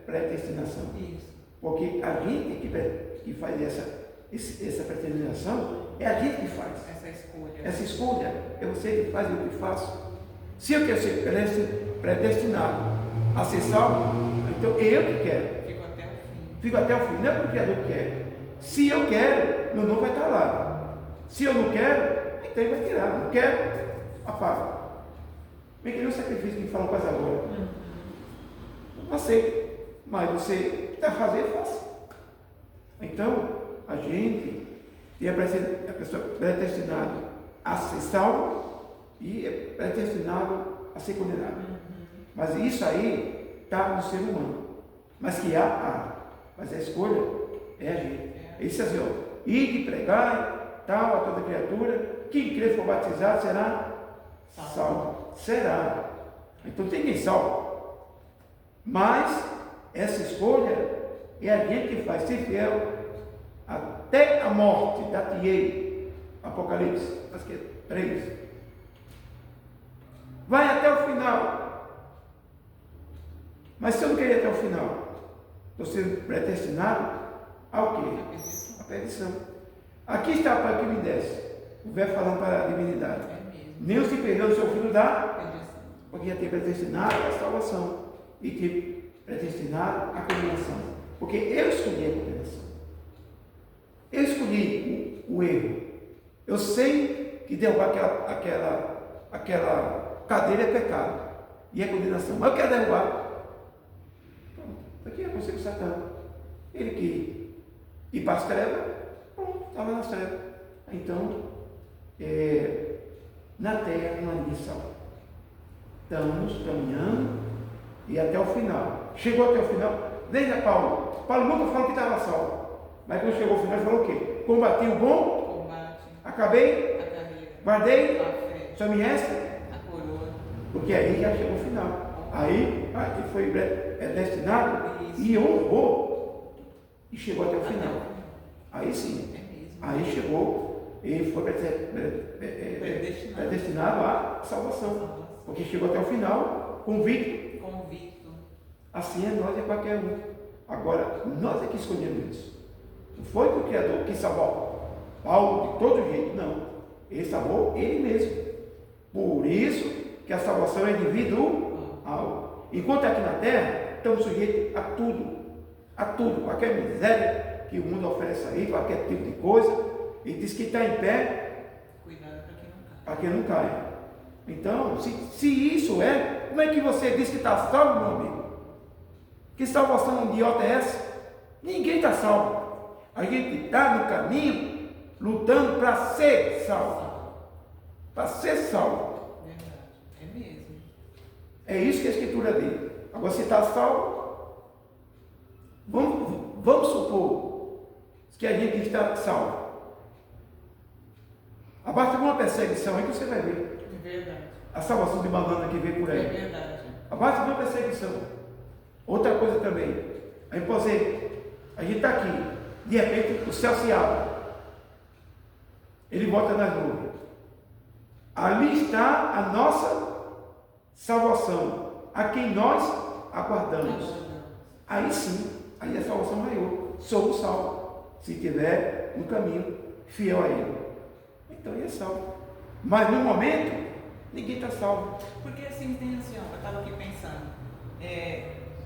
predestinação? Isso. Porque a gente que faz essa predestinação, é a gente que faz. Essa escolha é você que faz e eu que faço. Se eu quero ser predestinado a ser salvo, então eu que quero. Fico até o fim. Não é porque o Criador quer. Se eu quero, meu nome vai estar lá. Se eu não quero, então ele vai tirar. Não quero, apaga. Bem que nem um sacrifício que falam quase agora. Não aceito. Mas você está fazendo, faça. Então, a gente tem a pessoa predestinada a ser salvo e é predestinado a ser condenado. Mas isso aí está no ser humano. Mas que mas a escolha é a gente. Ele disse assim, ó, ide pregar tal a toda criatura, quem crer for batizado será salvo. Será. Então tem quem salvo. Mas essa escolha é a gente que faz ser fiel até a morte, dar-te-ei. Apocalipse, acho que é 3. Vai até o final. Mas se eu não querer ir até o final, estou sendo predestinado ao quê? A perdição. Aqui está para que me desce. O verbo falando para a divinidade. Nem os que perderam o seu filho dá, porque já tem predestinado a salvação e tem predestinado a condenação. Porque eu escolhi a condenação. Eu escolhi o erro. Eu sei que derrubar aquela cadeira é pecado e é condenação. Mas eu quero derrubar. Aqui é você com Satã. Ele que ir para as trevas, pronto, estava nas trevas. Então, na terra não há ninguém salvo. Estamos caminhando e até o final. Chegou até o final. Veja Paulo. Paulo nunca falou que estava salvo. Mas quando chegou ao final, ele falou o quê? Combati o bom, acabei, guardei, só me resta a coroa. Porque aí já chegou ao final. Aí foi destinado e honrou e chegou até o final. Aí sim, aí chegou, ele foi predestinado à salvação, porque chegou até o final convicto. Assim é nós e qualquer um. Agora, nós é que escolhemos isso. Não foi que o Criador quis salvar Paulo de todo jeito, não. Ele salvou ele mesmo. Por isso que a salvação é individual. Enquanto aqui na terra, estamos sujeitos a tudo, qualquer miséria que o mundo oferece aí, qualquer tipo de coisa. Ele diz que está em pé, cuidado para que não caia. Então, se isso é, como é que você diz que está salvo, meu amigo? Que salvação idiota é essa? Ninguém está salvo. A gente está no caminho, lutando para ser salvo. Para ser salvo. Verdade, é mesmo. É isso que a Escritura diz. Agora, se está salvo, vamos supor que a gente está salvo. Abaixo de uma perseguição aí que você vai ver. É verdade. A salvação de banana que veio por aí. É verdade. Abaixo de uma perseguição. Outra coisa também. Aí, por exemplo, a gente está aqui. De repente, o céu se abre. Ele volta nas nuvens. Ali está a nossa salvação, a quem nós aguardamos. Aí sim, aí a salvação maior. Somos salvos, se estiver no caminho fiel a Ele. Então ele é salvo. Mas no momento, ninguém está salvo. Porque assim, tem assim, ó, eu estava aqui pensando,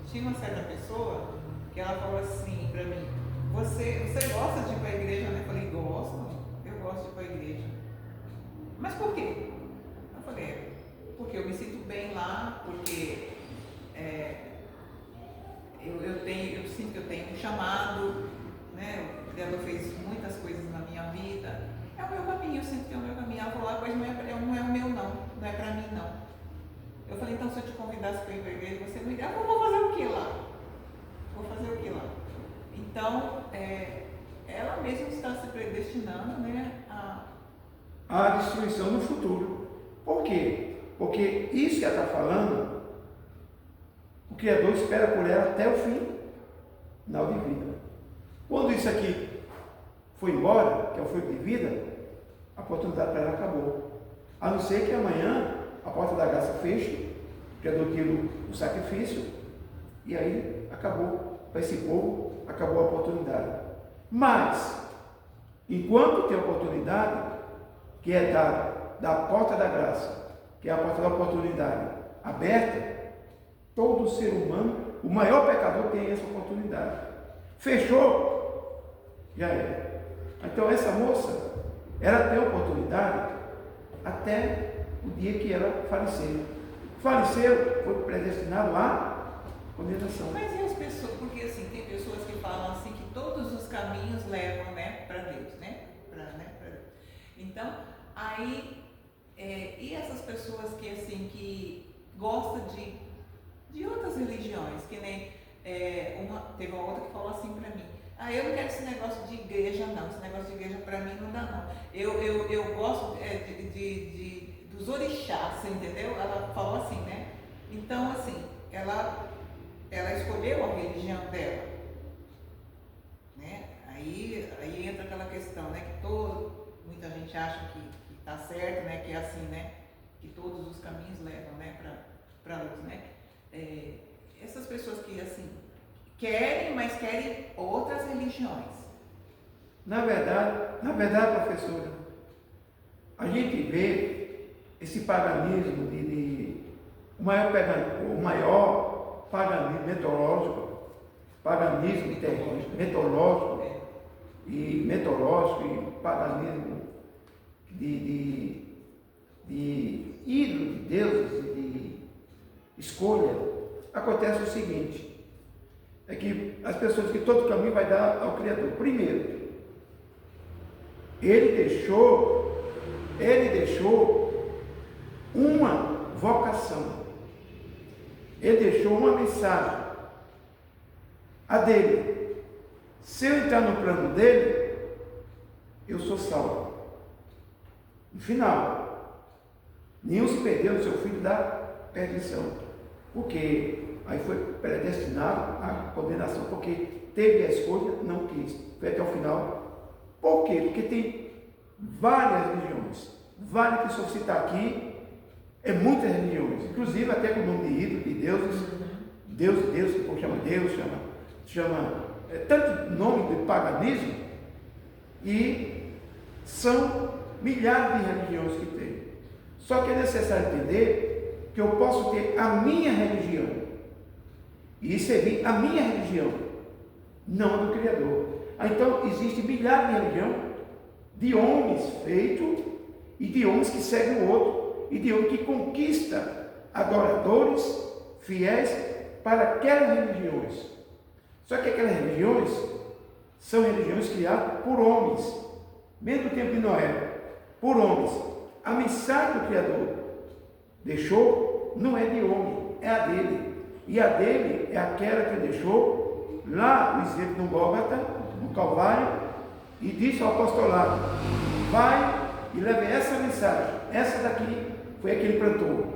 tinha uma certa pessoa que ela falou assim para mim, você gosta de ir para a igreja? Eu falei, gosto, eu gosto de ir para a igreja. Mas por quê? Eu falei, porque eu me sinto bem lá, porque eu sinto que eu tenho um chamado, né? O Criador fez muitas coisas na minha vida. É o meu caminho, eu sinto que é o meu caminho. Ela falou, mas não é o meu não é pra mim não. Eu falei, então se eu te convidasse para ir para a igreja, você não iria? Eu vou fazer o que lá? Vou fazer o que lá? Então, ela mesma está se predestinando, né, a destruição no futuro. Por quê? Porque isso que ela está falando, o Criador espera por ela até o final de vida. Quando isso aqui foi embora, que é o fim de vida, a oportunidade para ela acabou. A não ser que amanhã a porta da graça feche, o Criador tira o sacrifício, e aí acabou. Para esse povo, acabou a oportunidade. Mas, enquanto tem oportunidade, que é da porta da graça, que é a porta da oportunidade aberta, todo ser humano, o maior pecador tem essa oportunidade. Fechou, já é. Então essa moça, ela tem oportunidade até o dia que ela faleceu. Faleceu, foi predestinado à condenação. Mas e as pessoas, porque assim, tem pessoas que falam assim que todos os caminhos levam, né, para Deus, né? Pra Deus. Então, aí, e essas pessoas que assim, que gostam de outras religiões, que nem teve uma outra que falou assim para mim, eu não quero esse negócio de igreja não, esse negócio de igreja para mim não dá não. Eu gosto dos orixás, você entendeu? Ela falou assim, né? Então, assim, ela escolheu a religião dela, né? Aí entra aquela questão, né? Que muita gente acha que está certo, né? Que é assim, né? Que todos os caminhos levam, né? Para luz, né? Essas pessoas que assim querem, mas querem outras religiões. Na verdade, professora, a gente vê esse paganismo o maior paganismo metodológico, e paganismo de ídolo de deuses e de escolha. Acontece o seguinte, é que as pessoas que todo caminho vai dar ao Criador. Primeiro, ele deixou uma vocação, ele deixou uma mensagem, a dele. Se eu entrar no plano dele, eu sou salvo. No final, nenhum se perdeu no seu filho da perdição, porque aí foi predestinado à condenação, porque teve a escolha, não quis, foi até o final. Por quê? Porque tem várias religiões, que se eu citar aqui, muitas religiões, inclusive até com o nome de ídolo, de deuses, Deus, que o povo chama Deus, chama tanto nome de paganismo, e são milhares de religiões que tem. Só que é necessário entender que eu posso ter a minha religião e servir a minha religião, não a do Criador. Então, existe milhares de religiões de homens feitos e de homens que seguem o outro, e de homens que conquistam adoradores fiéis para aquelas religiões. Só que aquelas religiões são religiões criadas por homens, mesmo no tempo de Noé, por homens. A mensagem do Criador deixou não é de homem, é a dele. E a dele é aquela que ele deixou lá no exemplo no Gólgota, no Calvário, e disse ao apostolado: vai e leve essa mensagem. Essa daqui foi a que ele plantou.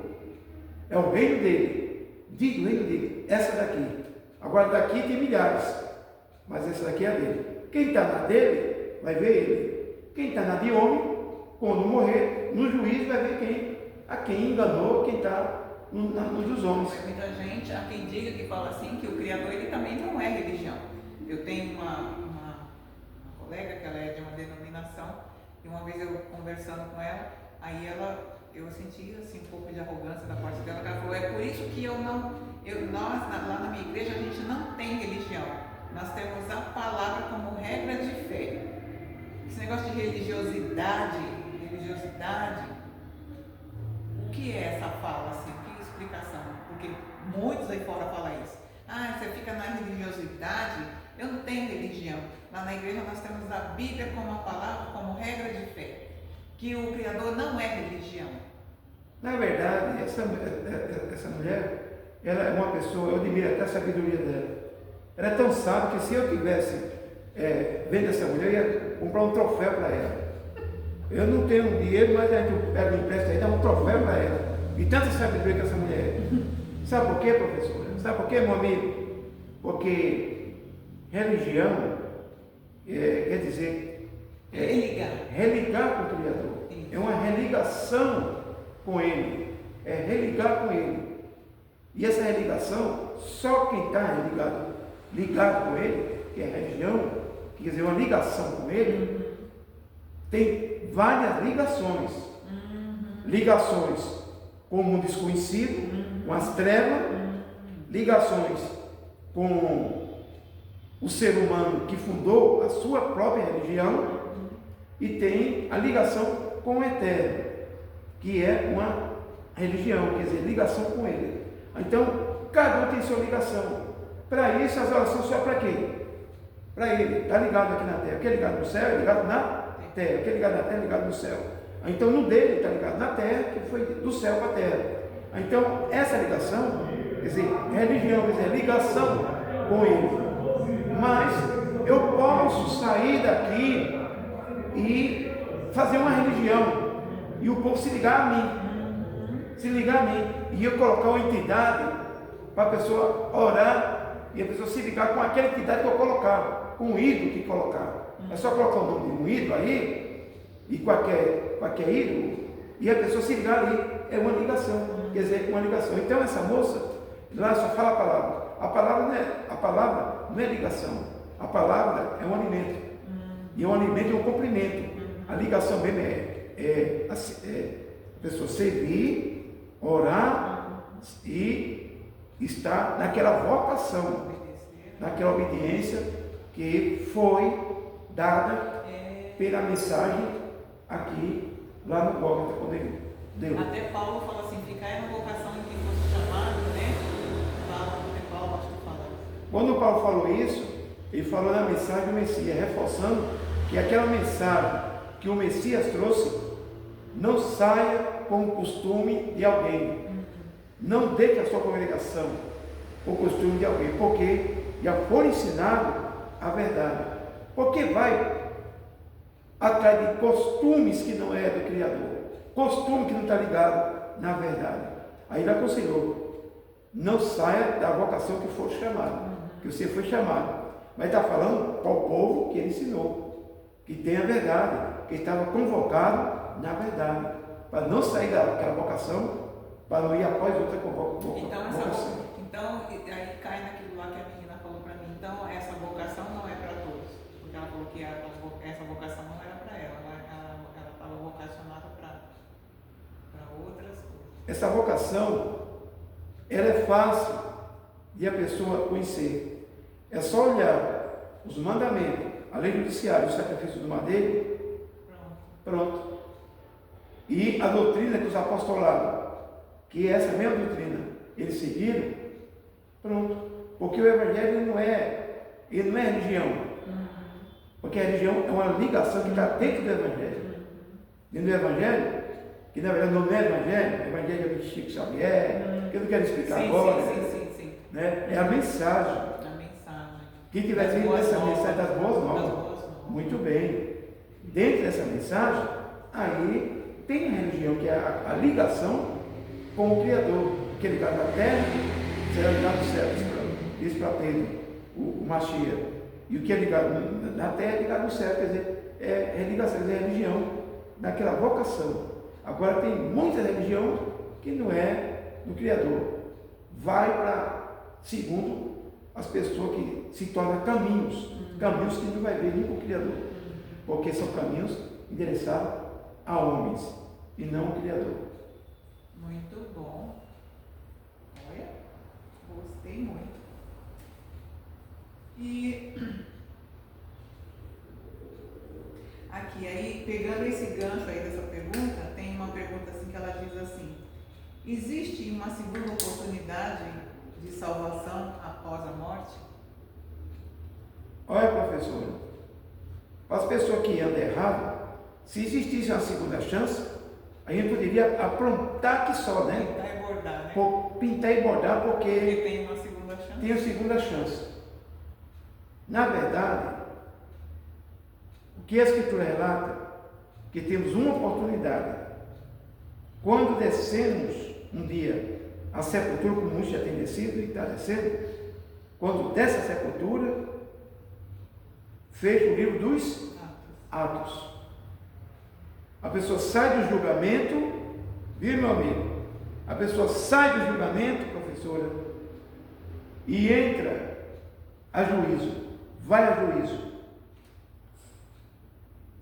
É o reino dele. Diga o reino dele. Essa daqui. Agora daqui tem milhares, mas essa daqui é a dele. Quem está na dele vai ver ele. Quem está na de homem, quando morrer, no juízo vai ver a quem enganou, quem está no dos homens. Tem muita gente, há quem diga, que fala assim, que o Criador ele também não é religião. Eu tenho uma colega que ela é de uma denominação, e uma vez eu conversando com ela, aí eu senti assim, um pouco de arrogância da parte dela, que ela falou: é por isso que nós lá na minha igreja a gente não tem religião, nós temos a palavra como regra de fé. Esse negócio de religiosidade religiosidade, o que é essa fala, assim? Que explicação? Porque muitos aí fora falam isso. Ah, você fica na religiosidade, eu não tenho religião. Lá na igreja nós temos a Bíblia como a palavra, como regra de fé, que o Criador não é religião. Na verdade, essa mulher, ela é uma pessoa, eu admiro até a sabedoria dela. Ela é tão sábia que se eu tivesse vendo essa mulher, eu ia comprar um troféu para ela. Eu não tenho dinheiro, mas a gente pega um empréstimo aí, dá um troféu para ela. E tanta sabedoria que essa mulher é. Sabe por quê, professora? Sabe por quê, meu amigo? Porque religião quer dizer religar com o Criador. É uma religação com Ele. É religar com Ele. E essa religação, só quem está ligado com Ele, que é religião, quer dizer, uma ligação com Ele, tem várias ligações. Ligações com o mundo desconhecido, com as trevas, ligações com o ser humano que fundou a sua própria religião, e tem a ligação com o Eterno, que é uma religião, quer dizer, ligação com Ele. Então, cada um tem sua ligação. Para isso, as orações só para quê? Para Ele. Está ligado aqui na terra. O que é ligado no céu é ligado na terra. O que é ligado na terra é ligado no céu. Então, no dele está ligado na terra, que foi do céu para a terra. Então, essa ligação, quer dizer, religião, quer dizer, ligação com Ele. Mas eu posso sair daqui e fazer uma religião e o povo se ligar a mim, e eu colocar uma entidade para a pessoa orar e a pessoa se ligar com aquela entidade que eu colocar, com o ídolo que colocar. É só colocar o nome de um ídolo aí e qualquer ídolo e a pessoa se ligar ali. É uma ligação, quer dizer, uma ligação. Então essa moça lá só fala a palavra. A palavra não é ligação. A palavra é um alimento. E um alimento é um complemento. A ligação mesmo é a pessoa servir, orar e estar naquela vocação, naquela obediência que foi dada pela mensagem aqui, lá no Gólgota, quando Deus. Até Paulo fala assim, ficar na vocação em que fosse chamado, né? Paulo, acho que fala. Quando Paulo falou isso, ele falou na mensagem do Messias, reforçando que aquela mensagem que o Messias trouxe não saia com o costume de alguém. Não deixe a sua congregação com o costume de alguém, porque já foi ensinado a verdade. Porque vai atrás de costumes que não é do Criador, costume que não está ligado na verdade. Aí ele aconselhou, não saia da vocação que for chamado, que você foi chamado. Mas está falando para o povo que ele ensinou, que tem a verdade, que estava convocado na verdade, para não sair daquela vocação, para não ir após outra vocação. Então, aí cai naquilo lá que a menina falou para mim. Então, essa vocação não é para todos, porque ela falou que essa vocação não era para ela estava vocacionada para outras coisas. Essa vocação, ela é fácil de a pessoa conhecer. É só olhar os mandamentos, a lei judiciária, o sacrifício do madeiro, pronto. E a doutrina que os apostolados, que é essa mesma doutrina, eles seguiram, pronto. Porque o Evangelho não é religião. Porque a religião é uma ligação que está dentro do Evangelho. Dentro do Evangelho, que na verdade não é Evangelho, o Evangelho é de Chico Xavier, que eu não quero explicar agora. Sim. Né? É a mensagem. Quem tiver vindo dessa mensagem das boas novas, muito bem. Dentro dessa mensagem, aí tem a religião, que é a ligação com o Criador, que é ligado na terra, será ligado no céu, diz para Pedro, o Mashiach. E o que é ligado na terra é ligado no céu, quer dizer, é ligação, quer dizer, é religião, naquela vocação. Agora tem muita religião que não é do Criador. Vai para, segundo as pessoas que se tornam caminhos que não vai ver nunca o Criador, porque são caminhos endereçados a homens e não ao Criador. Muito bom. Olha, gostei muito. E aqui, aí, pegando esse gancho aí dessa pergunta, pergunta assim que ela diz assim: existe uma segunda oportunidade de salvação após a morte? Olha, professora, para as pessoas que andam errado, se existisse uma segunda chance, a gente poderia aprontar que só, né? Pintar e bordar, né? Pintar e bordar, Porque porque tem uma segunda chance. tem a segunda chance. Na verdade, o que a Escritura relata, que temos uma oportunidade. Quando descemos um dia a sepultura, como muitos já têm descido e está descendo, quando desce a sepultura, fecha o livro dos Atos. A pessoa sai do julgamento, viu, meu amigo? A pessoa sai do julgamento, professora, e entra a juízo, vai a juízo.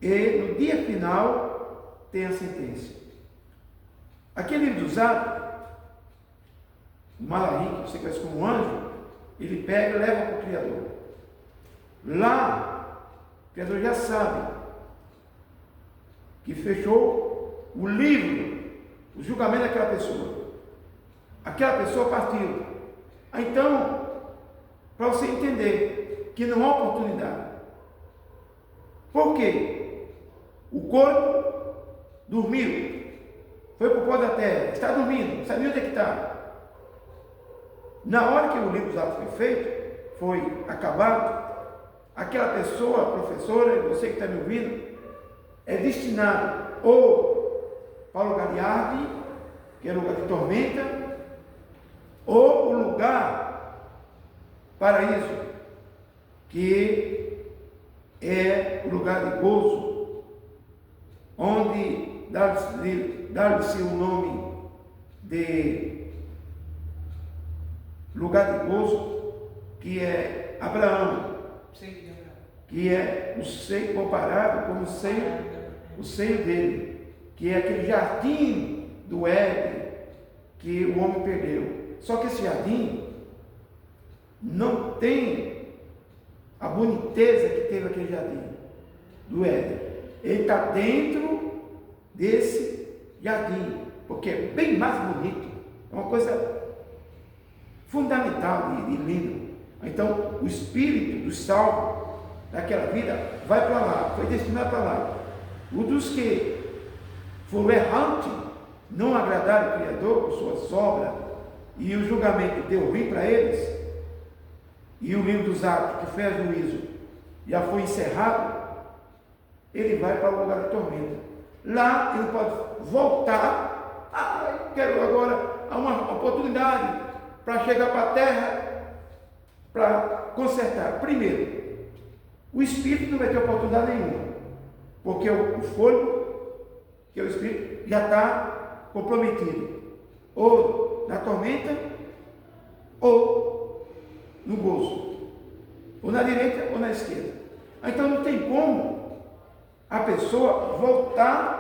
E no dia final tem a sentença. Aquele livro dos Atos, o Malachi, que você conhece como anjo, ele pega e leva para o Criador. Lá, o Criador já sabe que fechou o livro, o julgamento daquela pessoa. Aquela pessoa partiu. Então, para você entender que não há oportunidade. Por quê? O corpo dormiu. Foi para o pó da terra, está dormindo, não sabe onde é que está. Na hora que o livro dos Atos foi feito, foi acabado, aquela pessoa, professora, você que está me ouvindo, é destinado ou para o lugar de Arde, que é o lugar de tormenta, ou o lugar paraíso, que é o lugar de gozo, onde dá-lhe-se o nome de lugar de gozo, que é Abraão, que é o seio comparado como o seio dele, que é aquele jardim do Éden que o homem perdeu. Só que esse jardim não tem a boniteza que teve aquele jardim do Éden. Ele está dentro desse jardim, porque é bem mais bonito, é uma coisa fundamental e lindo. Então, o espírito dos salvos daquela vida vai para lá, foi destinado para lá. O dos que foram errantes, não agradaram o Criador com suas obras, e o julgamento deu ruim para eles, e o livro dos Atos, que foi a juízo, já foi encerrado, ele vai para o lugar de tormenta. Lá ele pode voltar. Quero agora uma oportunidade para chegar para a terra, para consertar. Primeiro, o espírito não vai ter oportunidade nenhuma, porque o fôlego, que é o espírito, já está comprometido, ou na tormenta, ou no gozo, ou na direita ou na esquerda. Então não tem como a pessoa voltar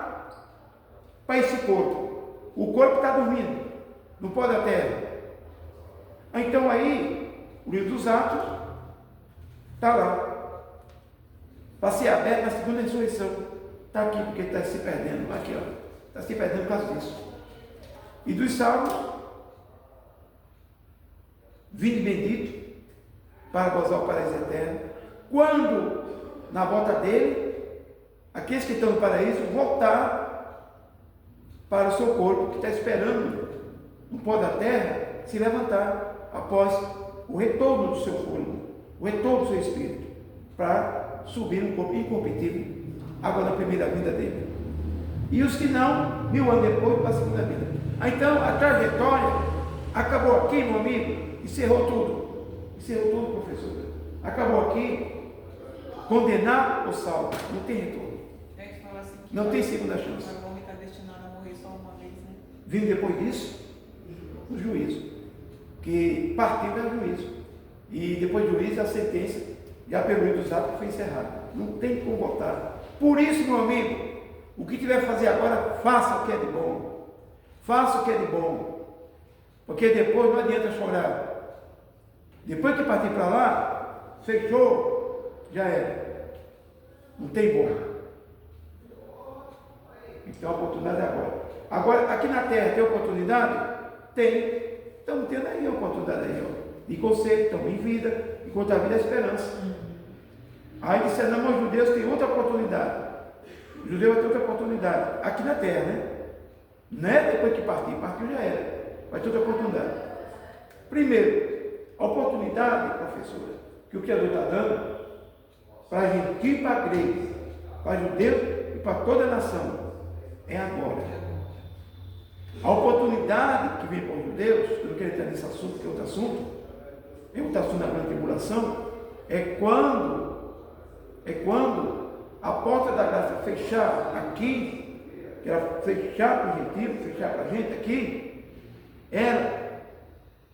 para esse corpo. O corpo está dormindo no pó da terra. Então aí, o livro dos Atos está lá, para ser aberto na segunda ressurreição. Está aqui porque está se perdendo. Aqui, ó, está se perdendo por causa disso. E dos salvos, vinde bendito para gozar o paraíso eterno. Quando, na volta dele, aqueles que estão no paraíso voltar para o seu corpo, que está esperando no pó da terra se levantar após o retorno do seu fôlego, o retorno do seu espírito, para subir um corpo incorruptível, agora na primeira vinda dele. E os que não, 1000 anos depois, para a segunda vida. Então a trajetória acabou aqui, meu amigo, encerrou tudo. Encerrou tudo, professor. Acabou aqui, condenado ou salvo, não tem retorno. Não tem segunda chance. O homem está destinado a morrer só uma vez, né? Vindo depois disso, o juízo, que partiu do juízo. E depois do juízo, a sentença, já pelo livro dos Atos, foi encerrada. Não tem como voltar. Por isso, meu amigo, o que tiver a fazer agora, faça o que é de bom. Faça o que é de bom. Porque depois não adianta chorar. Depois que partir para lá, fechou, já era. Não tem bom. Então a oportunidade é agora. Agora, aqui na terra tem oportunidade? Tem. Estamos tendo aí a oportunidade aí, ó. De conselho, estamos em vida, enquanto a vida é esperança. Aí disseram, não, mas os judeus têm outra oportunidade. O judeu vai ter outra oportunidade. Aqui na terra, né? Não é depois que partiu já era. Vai ter outra oportunidade. Primeiro, a oportunidade, professora, que o Criador está dando para gentil e para grego, para judeu e para toda a nação, é agora. A oportunidade que vem para os judeus, eu não quero entrar nesse assunto, que é outro assunto da grande tribulação, é quando a porta da graça fechar aqui, que ela fechar para o gentil, fechar para a gente aqui, ela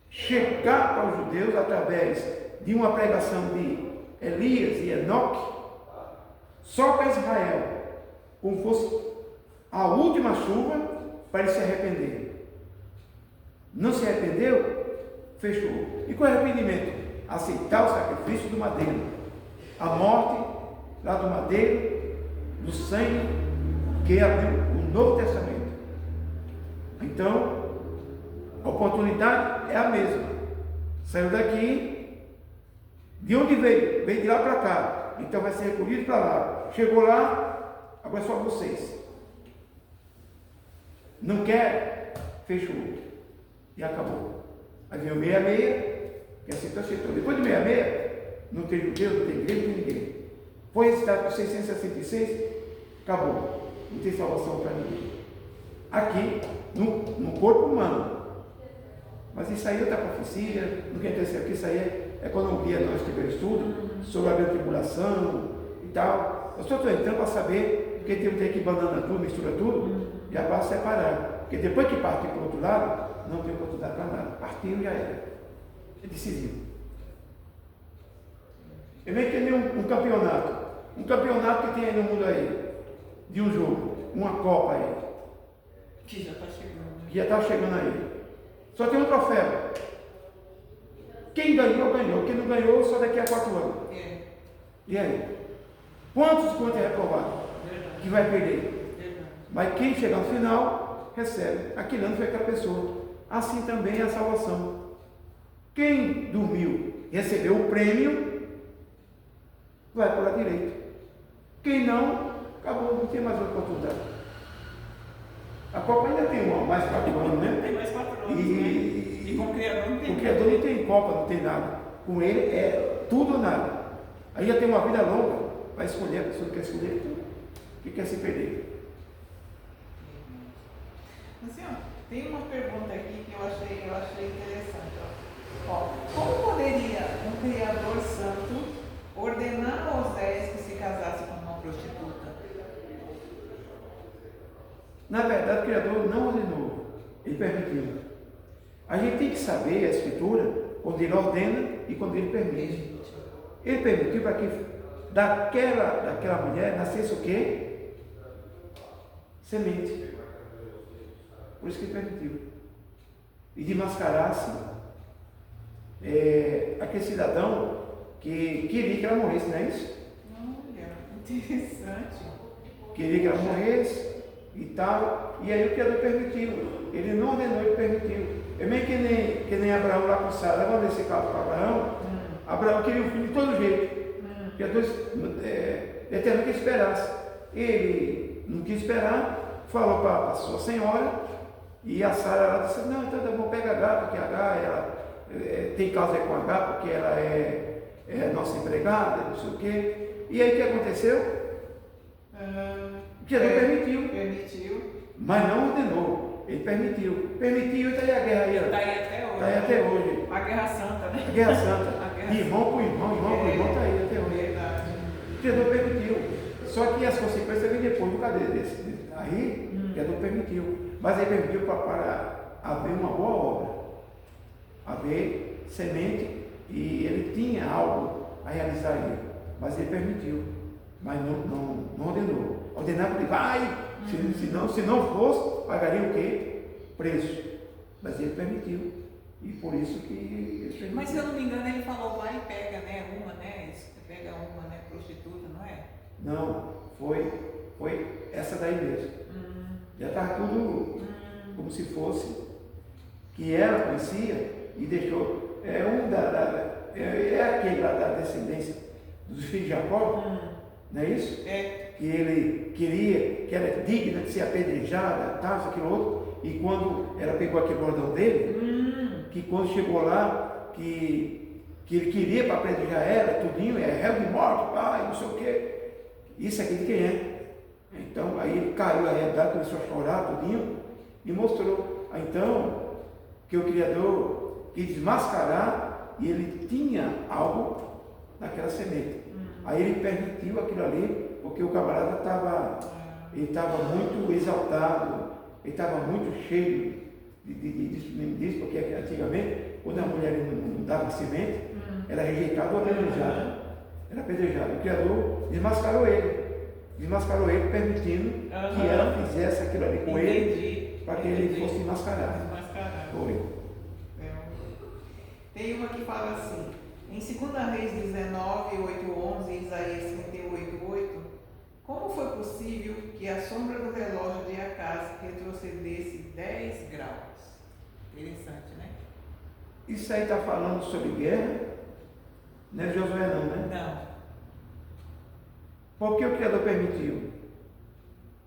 chegar para os judeus através de uma pregação de Elias e Enoque, só para Israel, como fosse a última chuva para ele se arrepender. Não se arrependeu? Fechou. E qual é o arrependimento? Aceitar o sacrifício do madeiro, a morte lá do madeiro, do sangue que abriu o Novo Testamento. Então, a oportunidade é a mesma. Saiu daqui, de onde veio? Veio de lá para cá. Então vai ser recolhido para lá. Chegou lá, agora é só vocês. Não quer? Fechou. E acabou. Aí veio 66, que aceitou. Depois de 66, não tem judeu, não tem grego, não tem ninguém. Foi recitado por 666, acabou. Não tem salvação para ninguém. Aqui, no corpo humano. Mas isso aí é outra profecia, não quer dizer aqui, isso aí é quando um dia nós tivemos estudo sobre a grande tribulação e tal. Eu só estou entrando para saber, porque tem que banana tudo, mistura tudo, já vai separar. Porque depois que partir para o outro lado, não tem oportunidade para nada. Partiu já era. É decisivo. É meio que nem um campeonato. Um campeonato que tem aí no mundo aí, de um jogo, uma Copa aí. Que já está chegando. Que já está chegando aí. Só tem um troféu. Quem ganhou, ganhou. Quem não ganhou, só daqui a 4 anos. É. E aí? Quantos é reprovado? Verdade. Que vai perder? Verdade. Mas quem chegar no final, recebe. Aquele ano foi aquela pessoa. Assim também é a salvação. Quem dormiu, recebeu o prêmio, vai para o direito. Quem não, acabou, não tem mais oportunidade. A Copa ainda tem mais 4 anos, né? Tem mais 4 anos. E com o Criador não tem. O Criador não tem Copa, não tem nada. Com ele é tudo ou nada. Aí já tem uma vida longa para escolher, a pessoa que quer escolher tudo, que quer se perder. Assim, ó, tem uma pergunta aqui que eu achei interessante. Ó, como poderia um Criador Santo ordenar a Osés que se casasse com uma prostituta? Na verdade, o Criador não ordenou, ele permitiu. A gente tem que saber a Escritura quando ele ordena e quando ele permite. Ele permitiu para que daquela mulher nascesse o quê? Semente. Por isso que ele permitiu. E desmascarasse aquele cidadão que queria que ela morresse, não é isso? Olha, interessante. Queria que ela morresse e tal, e aí o Criador permitiu. Ele não ordenou, ele permitiu. É meio que nem Abraão lá com Sara. Levando esse caso para Abraão, Abraão queria um filho de todo jeito. O Criador determinou que ele esperasse. Ele não quis esperar, falou para a sua senhora, e a Sara ela disse, não, então tá bom, pega H, porque H ela, tem causa com H, porque ela é nossa empregada, não sei o quê. E aí o que aconteceu? O Criador permitiu. Permitiu. Mas não ordenou, ele permitiu. Permitiu e está aí a guerra aí. Está aí até hoje. Está aí até hoje. A Guerra Santa, né? A Guerra Santa. A Guerra De irmão por irmão, está aí até hoje. Verdade. O Criador permitiu. Só que as consequências vêm depois do cadeiro desse. Aí, o Criador permitiu. Mas ele permitiu para haver uma boa obra. Haver semente. E ele tinha algo a realizar aí. Mas ele permitiu. Mas não ordenou. Ordenar para ele, vai! Se não fosse, pagaria o quê? Preço. Mas ele permitiu. E por isso que ele permitiu. Mas se eu não me engano, ele falou, vai e pega, né? Uma, né? Pega uma, né? Prostituta, não é? Não, foi essa daí mesmo. Já estava tudo como se fosse, que ela conhecia e deixou, aquele lá da descendência dos filhos de Jacó, não é isso? Que ele queria, que era digna de ser apedrejada, tal, isso, aquilo outro, e quando ela pegou aquele bordão dele, que quando chegou lá, que ele queria para apedrejar ela, tudinho, réu de morte, pai, não sei o quê, isso aqui de quem é? Então, aí ele caiu arredado, começou a chorar, tudinho, e mostrou, então, que o Criador quis desmascarar e ele tinha algo naquela semente. Aí ele permitiu aquilo ali, porque o camarada estava muito exaltado, ele estava muito cheio disso, porque antigamente, quando a mulher não dava semente, era rejeitada ou apedrejada. Era apedrejada. O Criador desmascarou ele, permitindo que ela fizesse aquilo ali com ele, para que ele fosse desmascarado. Foi. Tem uma que fala assim, em 2 Reis 19, 8:11 e Isaías 38, 8, como foi possível que a sombra do relógio de Acaz retrocedesse 10 graus? Interessante, né? Isso aí está falando sobre guerra? Não é Josué não, né? Não. Por que o Criador permitiu?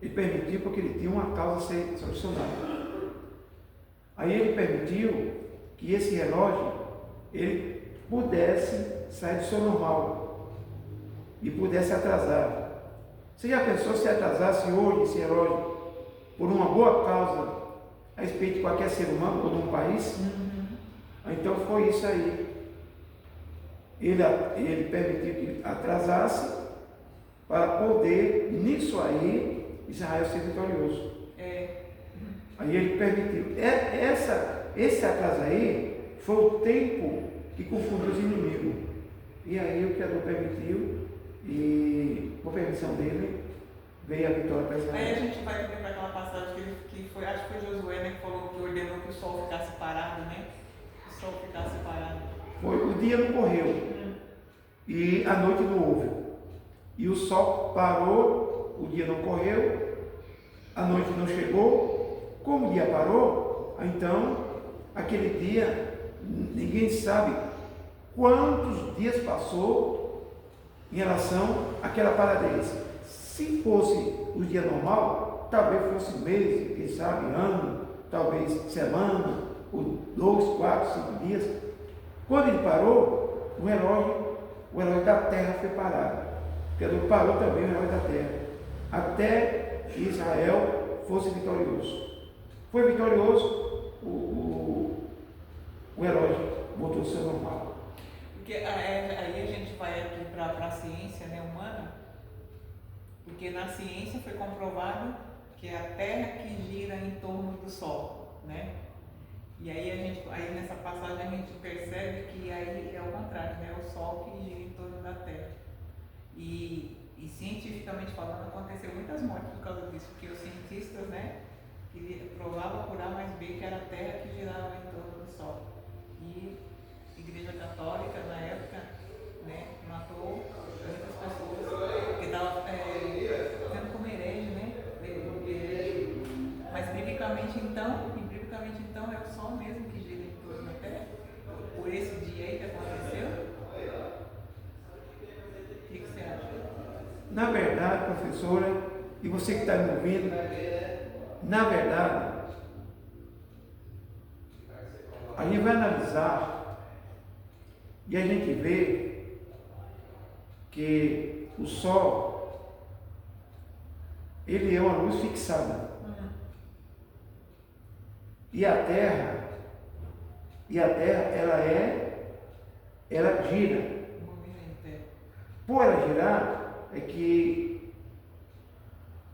Ele permitiu porque ele tinha uma causa a ser solucionada. Aí ele permitiu que esse relógio ele pudesse sair do seu normal e pudesse atrasar. Você já pensou se atrasasse hoje esse relógio por uma boa causa a respeito de qualquer ser humano ou de um país? Então foi isso aí. Ele permitiu que atrasasse para poder, nisso aí, Israel ser vitorioso. Aí ele permitiu. Esse atraso aí foi o tempo que confundiu os inimigos. E aí o Criador permitiu, e por permissão dele, veio a vitória para Israel. Aí a gente vai também para aquela passagem que foi, acho que foi Josué, né, que falou que ordenou que o sol ficasse parado, né? O sol ficasse parado. Foi, o dia não correu. E a noite não houve. E o sol parou, o dia não correu, a noite não chegou. Como o dia parou, então, aquele dia, ninguém sabe quantos dias passou em relação àquela paradeza. Se fosse o dia normal, talvez fosse mês, quem sabe, ano, talvez semana, ou 2, 4, 5 dias. Quando ele parou, o relógio da terra foi parado. Porque parou também o relógio da terra, até que Israel fosse vitorioso. Foi vitorioso, o relógio voltou ao seu normal. Porque aí a gente vai aqui para a ciência, né, humana, porque na ciência foi comprovado que é a Terra que gira em torno do Sol, né? E aí nessa passagem a gente percebe que aí é o contrário, né? O Sol que gira em torno da Terra. E cientificamente falando, aconteceu muitas mortes por causa disso, porque os cientistas, né, provavam por A mais B que era a Terra que girava em torno do Sol. E a Igreja Católica, na época, né, matou muitas pessoas, porque estava tendo como herege, né? Mas biblicamente então é o Sol mesmo que gira em torno da Terra. Por esse dia aí que aconteceu. O que você acha? Na verdade, professora, e você que está me ouvindo, na verdade, a gente vai analisar e a gente vê que o Sol, ele é uma luz fixada. E a Terra, ela gira. Por ela girar, é que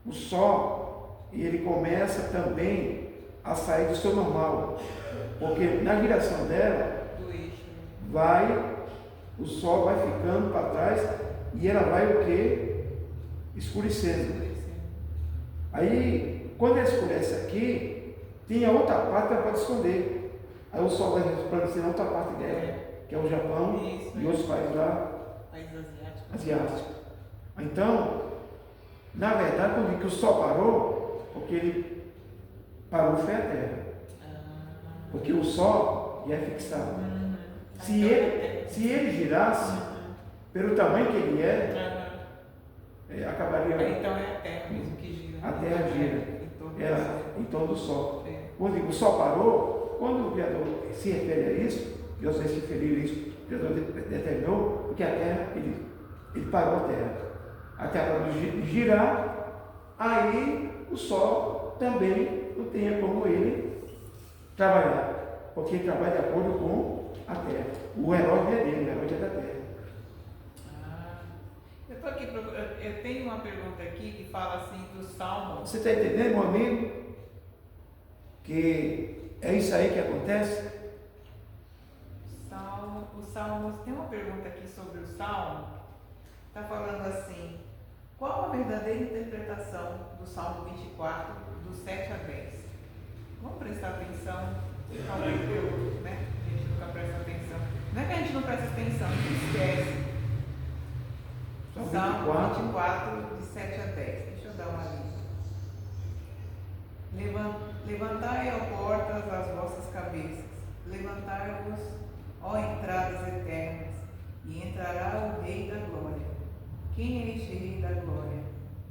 o Sol, ele começa também a sair do seu normal. Porque na giração dela, o Sol vai ficando para trás e ela vai o quê? Escurecendo. Aí, quando ela escurece aqui, tem a outra parte que ela pode esconder. Aí o Sol vai resplandecer na outra parte dela, que é o Japão e outros países lá, asiáticos. Então, na verdade, quando que o Sol parou, porque ele parou foi a terra. Porque o sol ia fixado. Se ele girasse, pelo tamanho que ele acabaria. Então é a terra mesmo que gira. A terra gira em torno do sol. Quando o sol parou, quando o Criador se refere a isso, Deus se referiu a isso, o Criador determinou, porque a terra, ele parou a terra. A terra parou de girar, aí o sol também não tem como ele trabalhar, porque ele trabalha de acordo com a terra. O relógio é dele, o relógio é da terra. Eu tenho uma pergunta aqui que fala assim do Salmo. Você está entendendo, meu amigo? Que é isso aí que acontece? O Salmo, tem uma pergunta aqui sobre o Salmo. Está falando assim: qual a verdadeira interpretação do Salmo 24, do 7 a 10? Vamos prestar atenção. Talvez né? A gente nunca presta atenção. Não é que a gente não presta atenção, a gente esquece. Salmo 24, de 7 a 10. Deixa eu dar uma lista. Levantai, ó portas, as vossas cabeças. Levantai-vos, ó entradas eternas, e entrará o Rei da Glória. Quem é este Rei da Glória?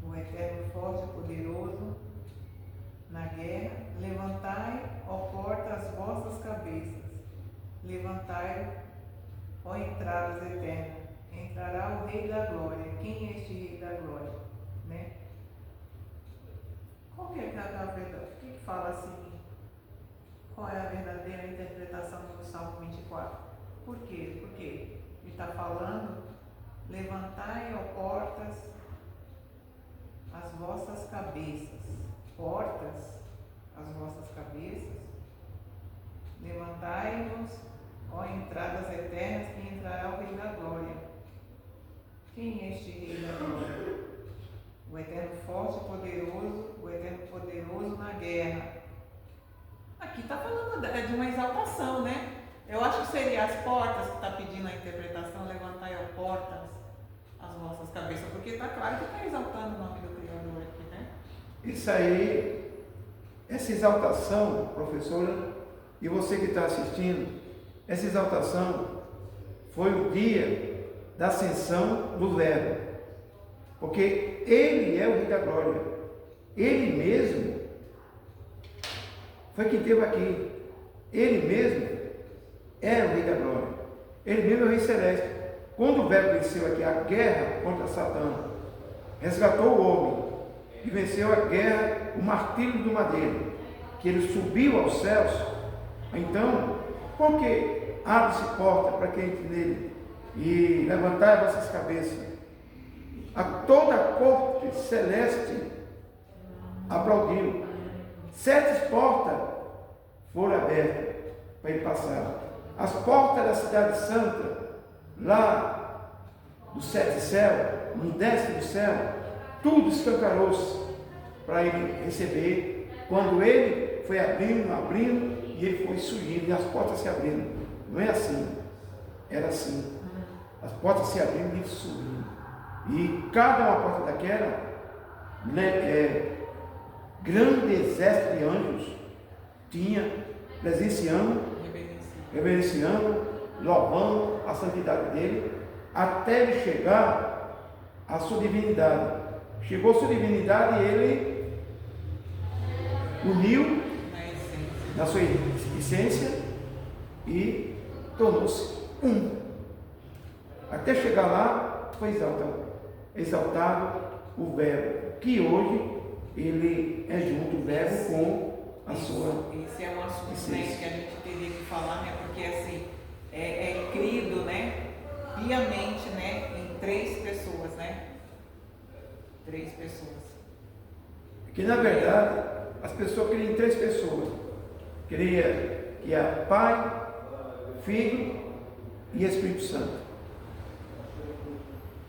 O eterno, forte e poderoso na guerra. Levantai, ó portas, as vossas cabeças. Levantai, ó entradas eternas. Entrará o Rei da Glória. Quem é este Rei da Glória? Né? Qual que é a verdade? O que fala assim? Qual é a verdadeira interpretação do Salmo 24? Por quê? Porque ele está falando: levantai, ó portas, as vossas cabeças. Portas, as vossas cabeças. Levantai-vos, ó entradas eternas, que entrará o Rei da Glória. Quem é este Rei da Glória? O eterno forte e poderoso, o eterno poderoso na guerra. Aqui está falando de uma exaltação, né? Eu acho que seria as portas que está pedindo a interpretação: levantai, ó portas, as vossas cabeças, porque está claro que está exaltando o nome do Criador aqui, né? Isso aí, essa exaltação, professora, e você que está assistindo, essa exaltação foi o dia da ascensão do Verbo, porque ele é o Rei da Glória, ele mesmo foi quem esteve aqui, ele mesmo é o Rei da Glória, ele mesmo é o Rei Celeste. Quando o Verbo venceu aqui a guerra contra Satã, resgatou o homem e venceu a guerra, o martírio do madeiro, que ele subiu aos céus, então, porque abre-se porta para quem entre nele, e levantai as vossas cabeças, a toda a corte celeste aplaudiu. 7 portas foram abertas para ele passar. As portas da cidade santa, lá do 7 céu, no 10º céu, tudo escancarou-se para ele receber. Quando ele foi abrindo, e ele foi subindo, e as portas se abrindo. Não é assim, era assim. As portas se abrindo e subindo. E cada uma porta daquela, grande exército de anjos tinha presenciando, reverenciando, louvando a santidade dele, até ele chegar à sua divinidade. Chegou a sua divinidade e ele uniu na sua essência e tornou-se um. Até chegar lá, foi exaltado o Verbo, que hoje ele é junto, o Verbo, com a sua. Esse é um assunto, né, que a gente teria que falar, né, porque assim, é crido, né, piamente, né, em 3 pessoas, né? 3 pessoas. Que na verdade, as pessoas criam em 3 pessoas. Queria que é Pai, Filho e Espírito Santo.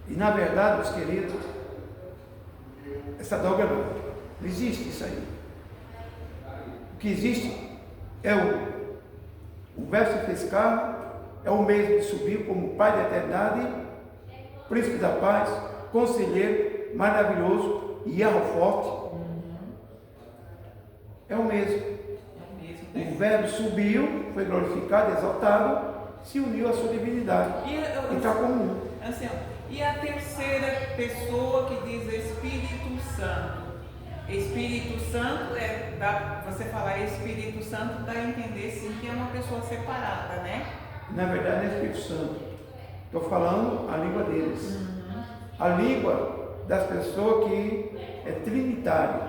E na verdade, meus queridos, essa dogma não existe isso aí. O que existe é o Verbo se fez carne, é o mesmo que subiu como Pai da eternidade, Príncipe da paz, Conselheiro, maravilhoso e forte. é o mesmo. É o mesmo, né? O Verbo subiu, foi glorificado, exaltado, se uniu à sua divinidade. E Está comum. assim, ó, e a terceira pessoa que diz Espírito Santo? Espírito Santo, você falar Espírito Santo dá a entender sim que é uma pessoa separada, né? Na verdade é Espírito Santo. Estou falando a língua deles. A língua das pessoas que é trinitário.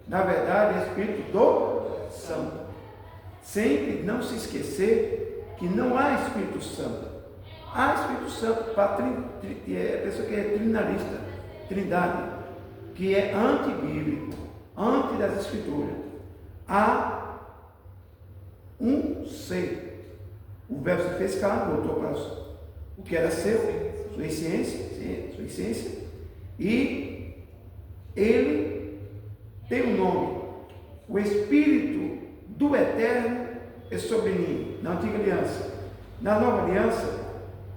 Na verdade é Espírito do Santo. Sempre não se esquecer que não há Espírito Santo. Há Espírito Santo para a pessoa que é trinarista, trindade, que é antibíblico, anti das Escrituras. Há um ser. O Verbo se fez carne, voltou para o que era seu, sua essência, e ele tem um nome. O Espírito do Eterno é sobre mim, na antiga aliança. Na nova aliança,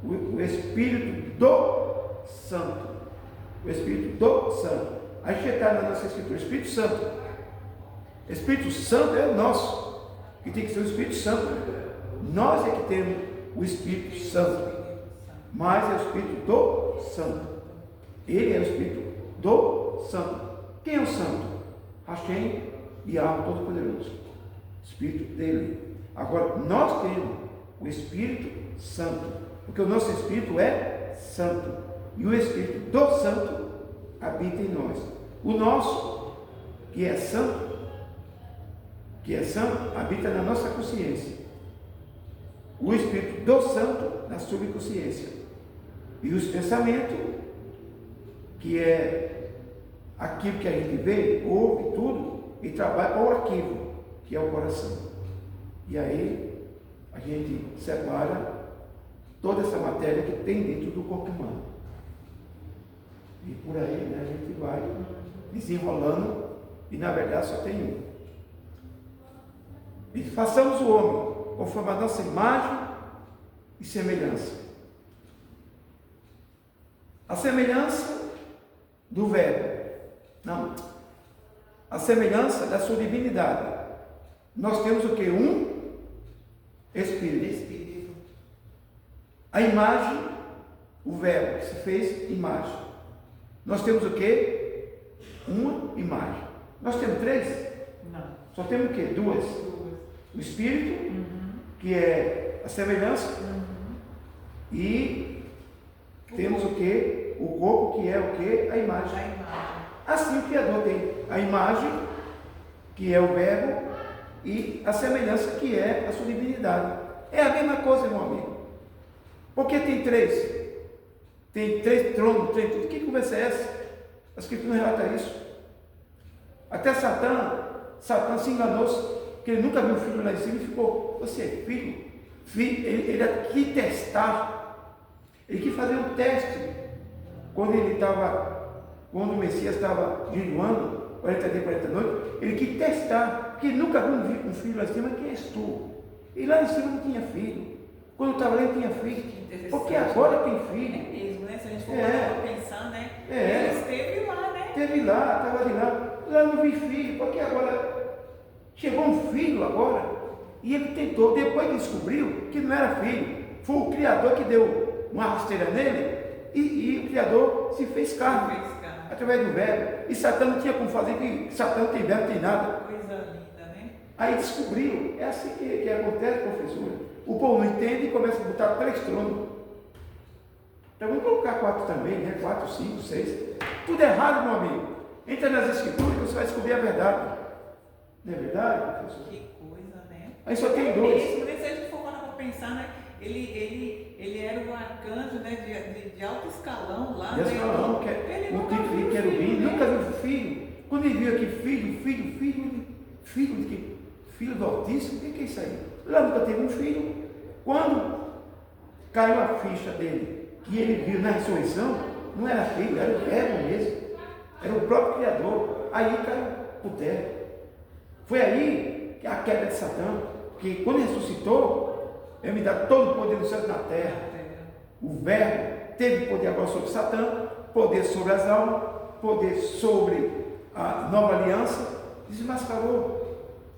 o Espírito do Santo. O Espírito do Santo. Aí está na nossa Escritura, Espírito Santo. Espírito Santo é o nosso, que tem que ser o Espírito Santo. Nós é que temos o Espírito Santo, mas é o Espírito do Santo. Ele é o Espírito do Santo. Quem é o Santo? Hashem e Alto Todo-Poderoso. Espírito dele. Agora, nós temos o Espírito Santo, porque o nosso Espírito é santo, e o Espírito do Santo habita em nós. O nosso, que é santo, habita na nossa consciência. O Espírito do Santo na subconsciência. E os pensamentos, que é aquilo que a gente vê, ouve tudo, e trabalha para o arquivo, que é o coração. E aí a gente separa toda essa matéria que tem dentro do corpo humano. E por aí, né, a gente vai desenrolando, e na verdade só tem um. E façamos o homem conforme a nossa imagem e semelhança. A semelhança do Verbo. Não. A semelhança da sua divinidade. Nós temos o que? Um Espírito. A imagem, o Verbo que se fez imagem. Nós temos o que? Uma imagem. Nós temos três? Não. Só temos o que? Duas. O Espírito, que é a semelhança, e temos o que? O corpo, que é o que? A imagem. Assim o Criador tem a imagem, que é o Verbo, e a semelhança, que é a sua divinidade. É a mesma coisa, meu amigo. Porque tem três? Tem três tronos, tem tudo. Que conversa é essa? A Escritura não relata isso. Até Satã se enganou, que ele nunca viu o filho lá em cima e ficou, você é filho? Ele quis testar, ele quis fazer um teste, quando o Messias estava jejuando, 40 dias, 40 noites, ele quis testar, porque ele nunca viu um filho lá em cima. Quem és tu? E lá em cima não tinha filho, quando estava lá ele tinha filho, porque agora tem filho. É mesmo, né? Se a gente for para pensar, né? Ele esteve lá, né? Esteve lá, estava ali lá eu não vi filho, porque agora chegou um filho agora, e ele tentou, depois descobriu que não era filho, foi o Criador que deu uma rasteira nele, e o Criador se fez carne, através do Verbo, e Satã não tinha como fazer, que Satã não tem verbo, não tem nada. Coisa linda, né? Aí descobriu, é assim que acontece, professora. O povo não entende e começa a botar 3 tronos. Então vamos colocar 4 também, né? 4, 5, 6. Tudo errado, meu amigo. Entra nas Escrituras que você vai descobrir a verdade. Não é verdade, professor? Que coisa, né? Aí só tem 2. Mesmo, né? Se a gente for para pensar, né? Ele era um arcanjo, né? De alto escalão lá. De escalão, que é um tipo de querubim, nunca viu filho. Quando ele viu aqui filho do Altíssimo, o que é isso aí? Lá nunca teve um filho. Quando caiu a ficha dele, que ele viu na ressurreição, não era filho, era o Verbo mesmo. Era o próprio Criador. Aí caiu por terra. Foi aí que a queda de Satã, que quando ele ressuscitou, ele me dá todo o poder do céu e na terra. O Verbo teve poder agora sobre Satã, poder sobre as almas, poder sobre a nova aliança, desmascarou.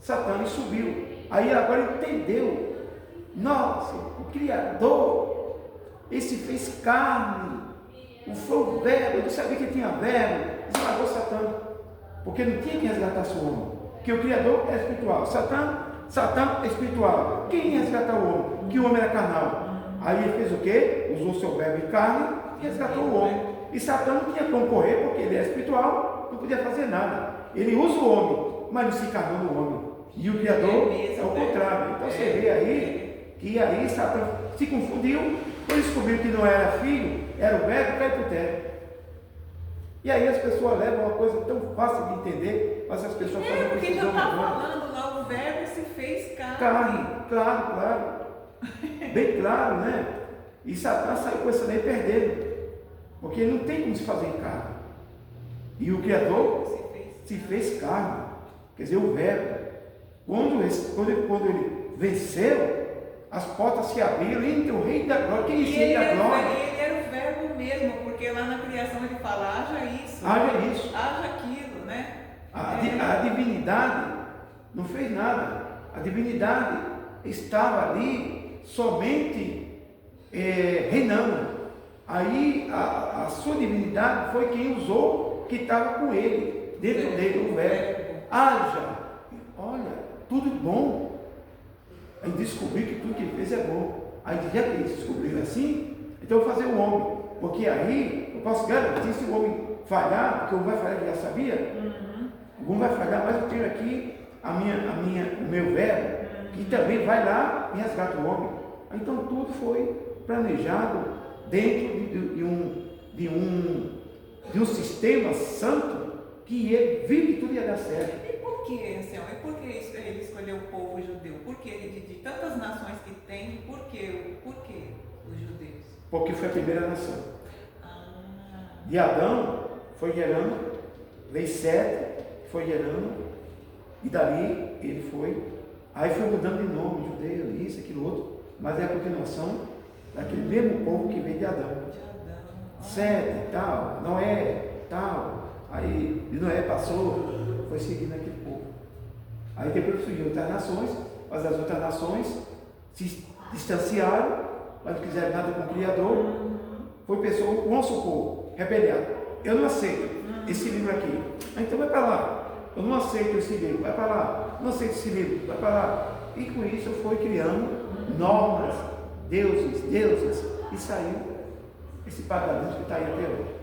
Satã e subiu. Aí agora entendeu. Nossa, o Criador, esse fez carne. Foi o verbo, eu não sabia que tinha verbo. Esmagou Satã. Porque não tinha quem resgatasse o homem. Porque o Criador é espiritual. Satã é espiritual. Quem ia resgatar o homem? Que o homem era carnal. Aí ele fez o quê? Usou seu verbo em carne e resgatou o homem. E Satã não tinha como correr, porque ele é espiritual, não podia fazer nada. Ele usa o homem, mas não se encarnou no homem. E o Criador é o contrário. Então você vê aí que aí Satã se confundiu, quando descobriu que não era filho, era o verbo, caiu por terra. E aí as pessoas levam uma coisa tão fácil de entender, mas as pessoas fazem porque já está falando lá, o verbo se fez carne. Carne, claro. Bem claro, né? E Satã saiu com essa lei perdendo. Porque não tem como se fazer em carne. E o Criador se fez carne. Quer dizer, o verbo. Quando ele venceu, as portas se abriram, entra o Rei da Glória. Quem é Rei da Glória? Ele era o verbo mesmo, porque lá na criação ele fala, haja isso. Haja aquilo, né? A divindade não fez nada. A divindade estava ali somente reinando. Aí a sua divindade foi quem usou, que estava com ele, dentro dele, o verbo. Haja, olha, tudo bom. Aí descobriu que tudo que ele fez é bom. Aí já que ele descobriu assim, então eu vou fazer o homem. Porque aí eu posso garantir, se o homem falhar, porque o homem vai falhar, ele já sabia. O homem vai falhar, mas eu tenho aqui o meu verbo, que também vai lá e resgata o homem. Então tudo foi planejado dentro de um sistema santo, que ele viu que tudo ia dar certo. E por que, Anselmo? E por que ele escolheu o povo judeu? Por que de tantas nações que tem, por que os judeus? Porque foi a primeira nação. De Adão foi gerando, veio Sete, foi gerando, e dali ele foi. Aí foi mudando de nome, judeu, isso, aquilo outro, mas é a continuação daquele mesmo povo que veio de Adão. Sete, tal, Noé, tal. Aí de Noé passou, foi seguindo aquele povo. Aí depois surgiu outras nações, mas as outras nações se distanciaram, mas não quiseram nada com o Criador. Foi pessoa, vamos supor, rebeliado. Eu não aceito esse livro aqui. Então vai para lá. Eu não aceito esse livro, vai para lá. Não aceito esse livro, vai para lá. E com isso foi criando normas, deuses, e saiu esse paganismo que está aí até hoje.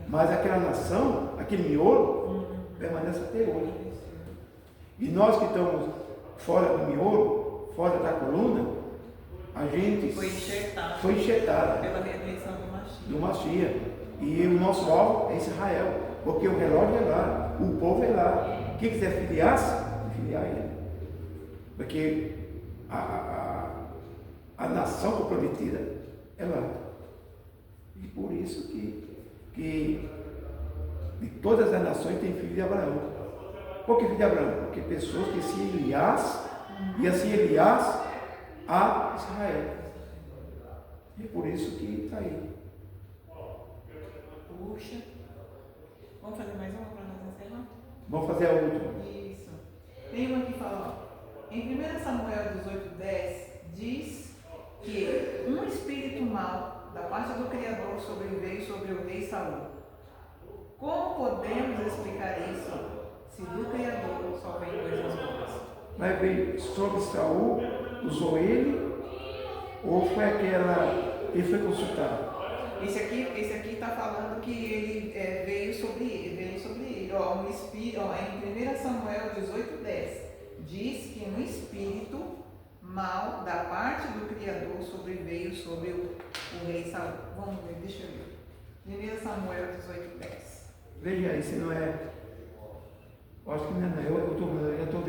Mas aquela nação, aquele miolo, permanece até hoje. E nós que estamos fora do miolo, fora da coluna, a gente foi enxertado pela redenção do Mashiach. E o nosso alvo é Israel, porque o relógio é lá, o povo é lá. Quem quiser filiar-se, filiar ele. Porque a nação prometida é lá. E por isso que de todas as nações tem filho de Abraão. Por que filho de Abraão? Porque pessoas que se aliassem, e assim aliassem a Israel. E por isso que está aí. Puxa. Vamos fazer mais uma para nós encerrar? Vamos fazer a última. Isso. Tem uma que fala, ó, em 1 Samuel 18:10 diz que um espírito mau da parte do Criador sobreveio sobre o rei Saul. Como podemos explicar isso se do Criador só vem coisas boas? Mas veio sobre Saul, usou ele, ou foi ele foi consultado? Esse aqui está falando que ele veio sobre ele. Ó, um espírito, ó, em 1 Samuel 18:10 diz que um espírito mau da parte do Criador sobreveio sobre o rei Saul. Vamos ver, deixa eu ver. 1 Samuel 18:10. Veja aí, se não é. Eu acho que não é, eu já estou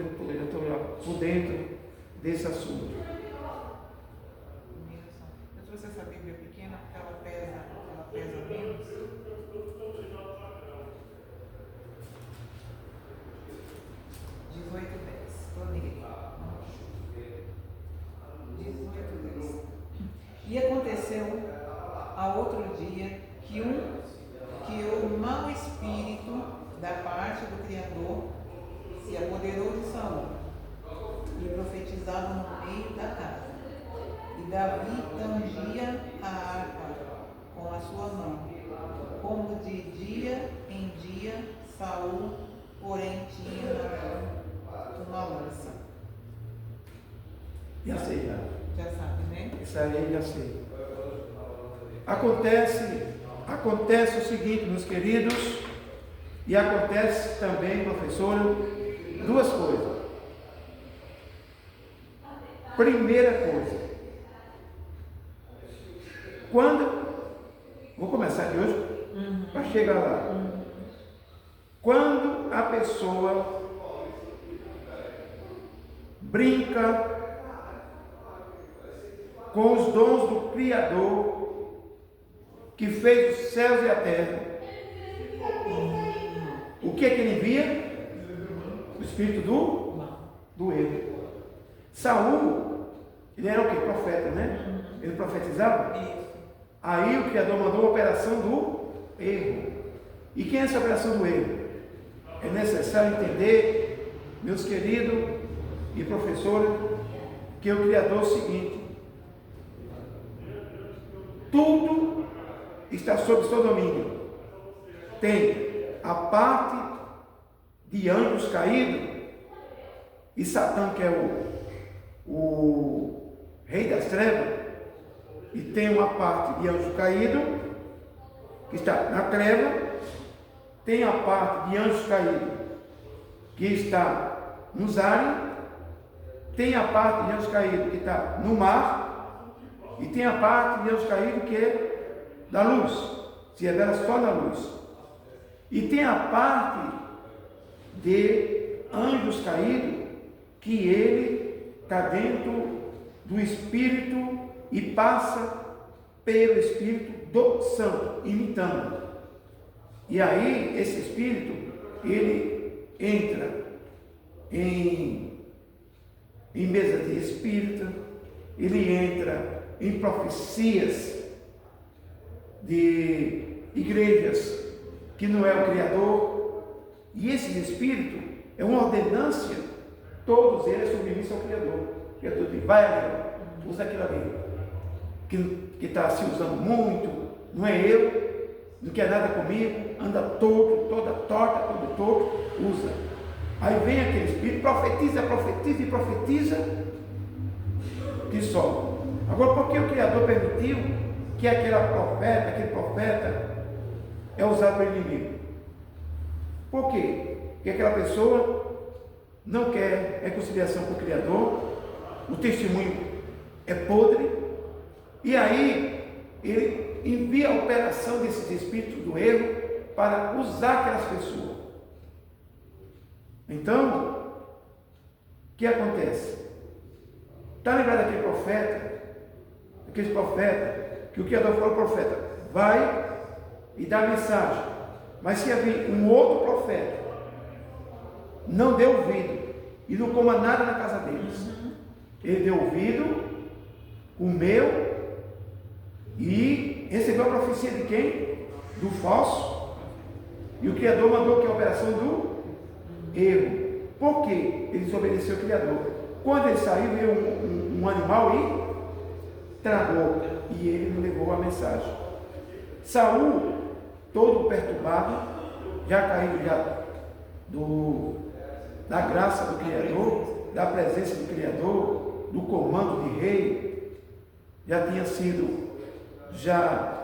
por dentro desse assunto. Eu trouxe essa Bíblia pequena porque ela pesa menos. 18:10. Estou nele. 18:10. E aconteceu a outro dia que o mau espírito da parte do Criador se apoderou de Saul. e profetizava no meio da casa. E Davi tangia a harpa com a sua mão, como de dia em dia. Saul, porém, tinha na mão uma lança. Já sei, já. Já sabe, né? Isso aí já sei. Acontece o seguinte, meus queridos, e acontece também, professora, duas coisas. Primeira coisa, vou começar de hoje para chegar lá. Quando a pessoa brinca com os dons do Criador, que fez os céus e a terra, o que é que ele envia? O espírito do erro. Saul, ele era o que? Profeta, né? Ele profetizava? Aí o Criador mandou a operação do erro. E quem é essa operação do erro? É necessário entender, meus queridos e professores, que o Criador é o seguinte: tudo está sob seu domínio. Tem a parte de anjos caídos, e Satã, que é o rei das trevas, e tem uma parte de anjo caído, que está na treva, tem a parte de anjos caídos, que está nos ares, tem a parte de anjos caídos que está no mar, e tem a parte de anjos caídos que é da luz, se revela só na luz. E tem a parte de anjos caídos que ele está dentro do Espírito e passa pelo Espírito do Santo, imitando. E aí esse Espírito, ele entra em mesa de espírita, ele entra em profecias de igrejas que não é o Criador, e esse Espírito é uma ordenância, todos eles submissão ao Criador. O Criador diz: vai ali, usa aquilo ali, que está se usando muito, não é eu, não quer nada comigo, anda todo, toda torta, todo torto, usa. Aí vem aquele Espírito, profetiza, profetiza e profetiza, que sobe. Agora, por que o Criador permitiu que aquele profeta é usado pelo inimigo? Por quê? Porque aquela pessoa não quer reconciliação com o Criador, o testemunho é podre, e aí ele envia a operação desses espíritos do erro para usar aquelas pessoas. Então, o que acontece? Está lembrado daquele profeta? Aquele profeta, que o Criador falou ao profeta: vai e dá mensagem. Mas se havia um outro profeta, não deu ouvido e não coma nada na casa deles. Ele deu ouvido, comeu e recebeu a profecia de quem? Do falso. E o Criador mandou que a operação do erro. Por quê? Ele desobedeceu o Criador. Quando ele saiu, veio um animal e tragou, e ele não levou a mensagem. Saul, todo perturbado, já caído da graça do Criador, da presença do Criador, do comando de rei, já tinha sido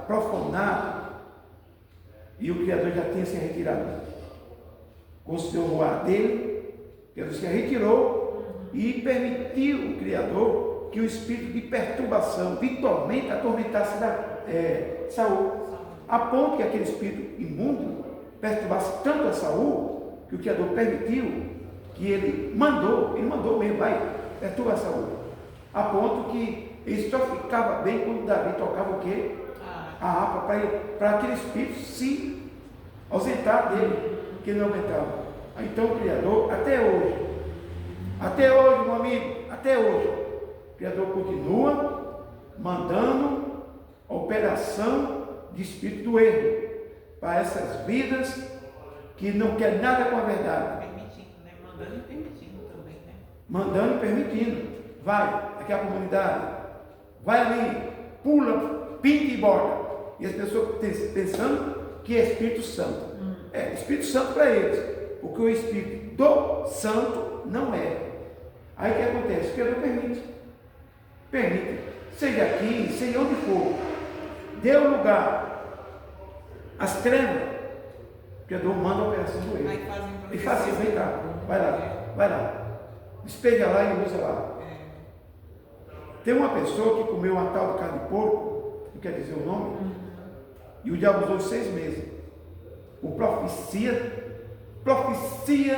profanado, e o Criador já tinha se retirado. Considerou o ar dele, Deus se retirou e permitiu o Criador que o espírito de perturbação, de tormenta, atormentasse Saul, a ponto que aquele espírito imundo perturbasse tanto a Saul, que o Criador permitiu que ele mandou mesmo, vai, perturba Saul, a ponto que ele só ficava bem quando Davi tocava o quê? A harpa, para aquele espírito se ausentar dele, que ele não aguentava. Então o Criador, até hoje, meu amigo, até hoje, o Criador continua mandando a operação de espírito do erro para essas vidas que não quer nada com a verdade. Permitindo, né? Mandando e permitindo também, né? mandando e permitindo. Vai, aqui é a comunidade, vai ali, pula, pinta e borda. E as pessoas pensando que é Espírito Santo. É Espírito Santo para eles, porque o Espírito do Santo não é. Aí o que acontece? O Criador permite, seja aqui, seja onde for, deu lugar às trevas, o Criador manda a operação do erro. E faz assim, vem cá, vai lá, despeja lá e usa lá. Tem uma pessoa que comeu uma tal de carne de porco, não quer dizer o nome, e o diabo usou 6 meses. O profecia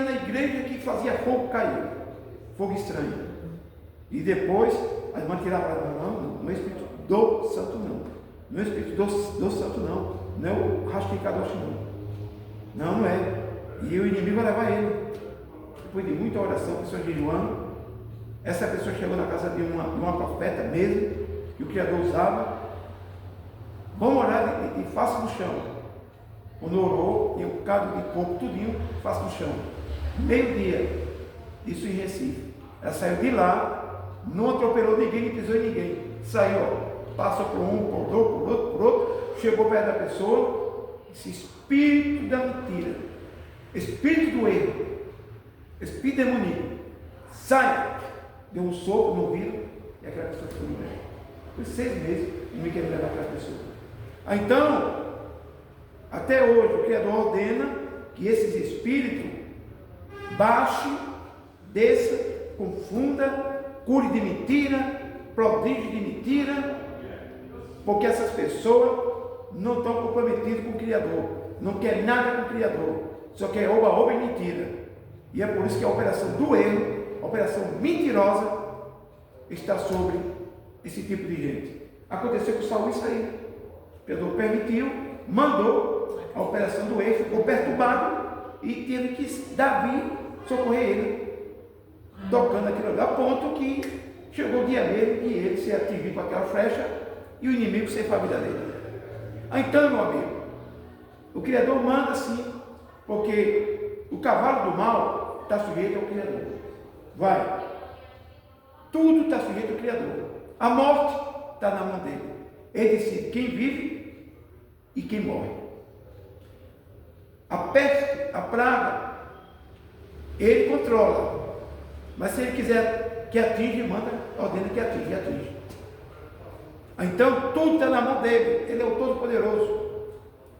na igreja que fazia fogo cair, fogo estranho. E depois a irmã tirava, não é Espírito do Santo não é Espírito do Santo não é o Rasticadosh não é. E o inimigo vai levar ele. Depois de muita oração, pessoa jejuando, essa pessoa chegou na casa de uma profeta mesmo, que o Criador usava. Vamos orar e faça no chão. Quando orou, tinha um bocado de corpo, tudinho, faça no chão. Meio-dia, isso em Recife. Ela saiu de lá, não atropelou ninguém, nem pisou em ninguém. Saiu, passou por um, por outro, chegou perto da pessoa, esse espírito da mentira, espírito do erro, espírito demoníaco, sai, deu um soco no ouvido, e aquela pessoa ficou liberta. Por 6 meses, não me queria levar aquela pessoa. Então, até hoje, o Criador ordena que esses espíritos baixe, desça, confunda, cure de mentira, prodígio de mentira, porque essas pessoas não estão comprometidas com o Criador, não querem nada com o Criador, só quer oba-oba e mentira. E é por isso que a operação do erro, a operação mentirosa, está sobre esse tipo de gente. Aconteceu com Saul isso aí. O Criador permitiu, mandou a operação do erro, ficou perturbado e teve que Davi socorrer ele, tocando aquilo ali, a ponto que chegou o dia dele e ele se atingiu com aquela flecha e o inimigo ceifou a vida dele. Então, meu amigo, o Criador manda sim, porque o cavalo do mal está sujeito ao Criador. Vai. Tudo está sujeito ao Criador. A morte está na mão dele. Ele decide quem vive e quem morre. A peste, a praga, ele controla. Mas se ele quiser que atinja, manda, ordena que atinja, e atinge. Então tudo está na mão dele. Ele é o Todo-Poderoso.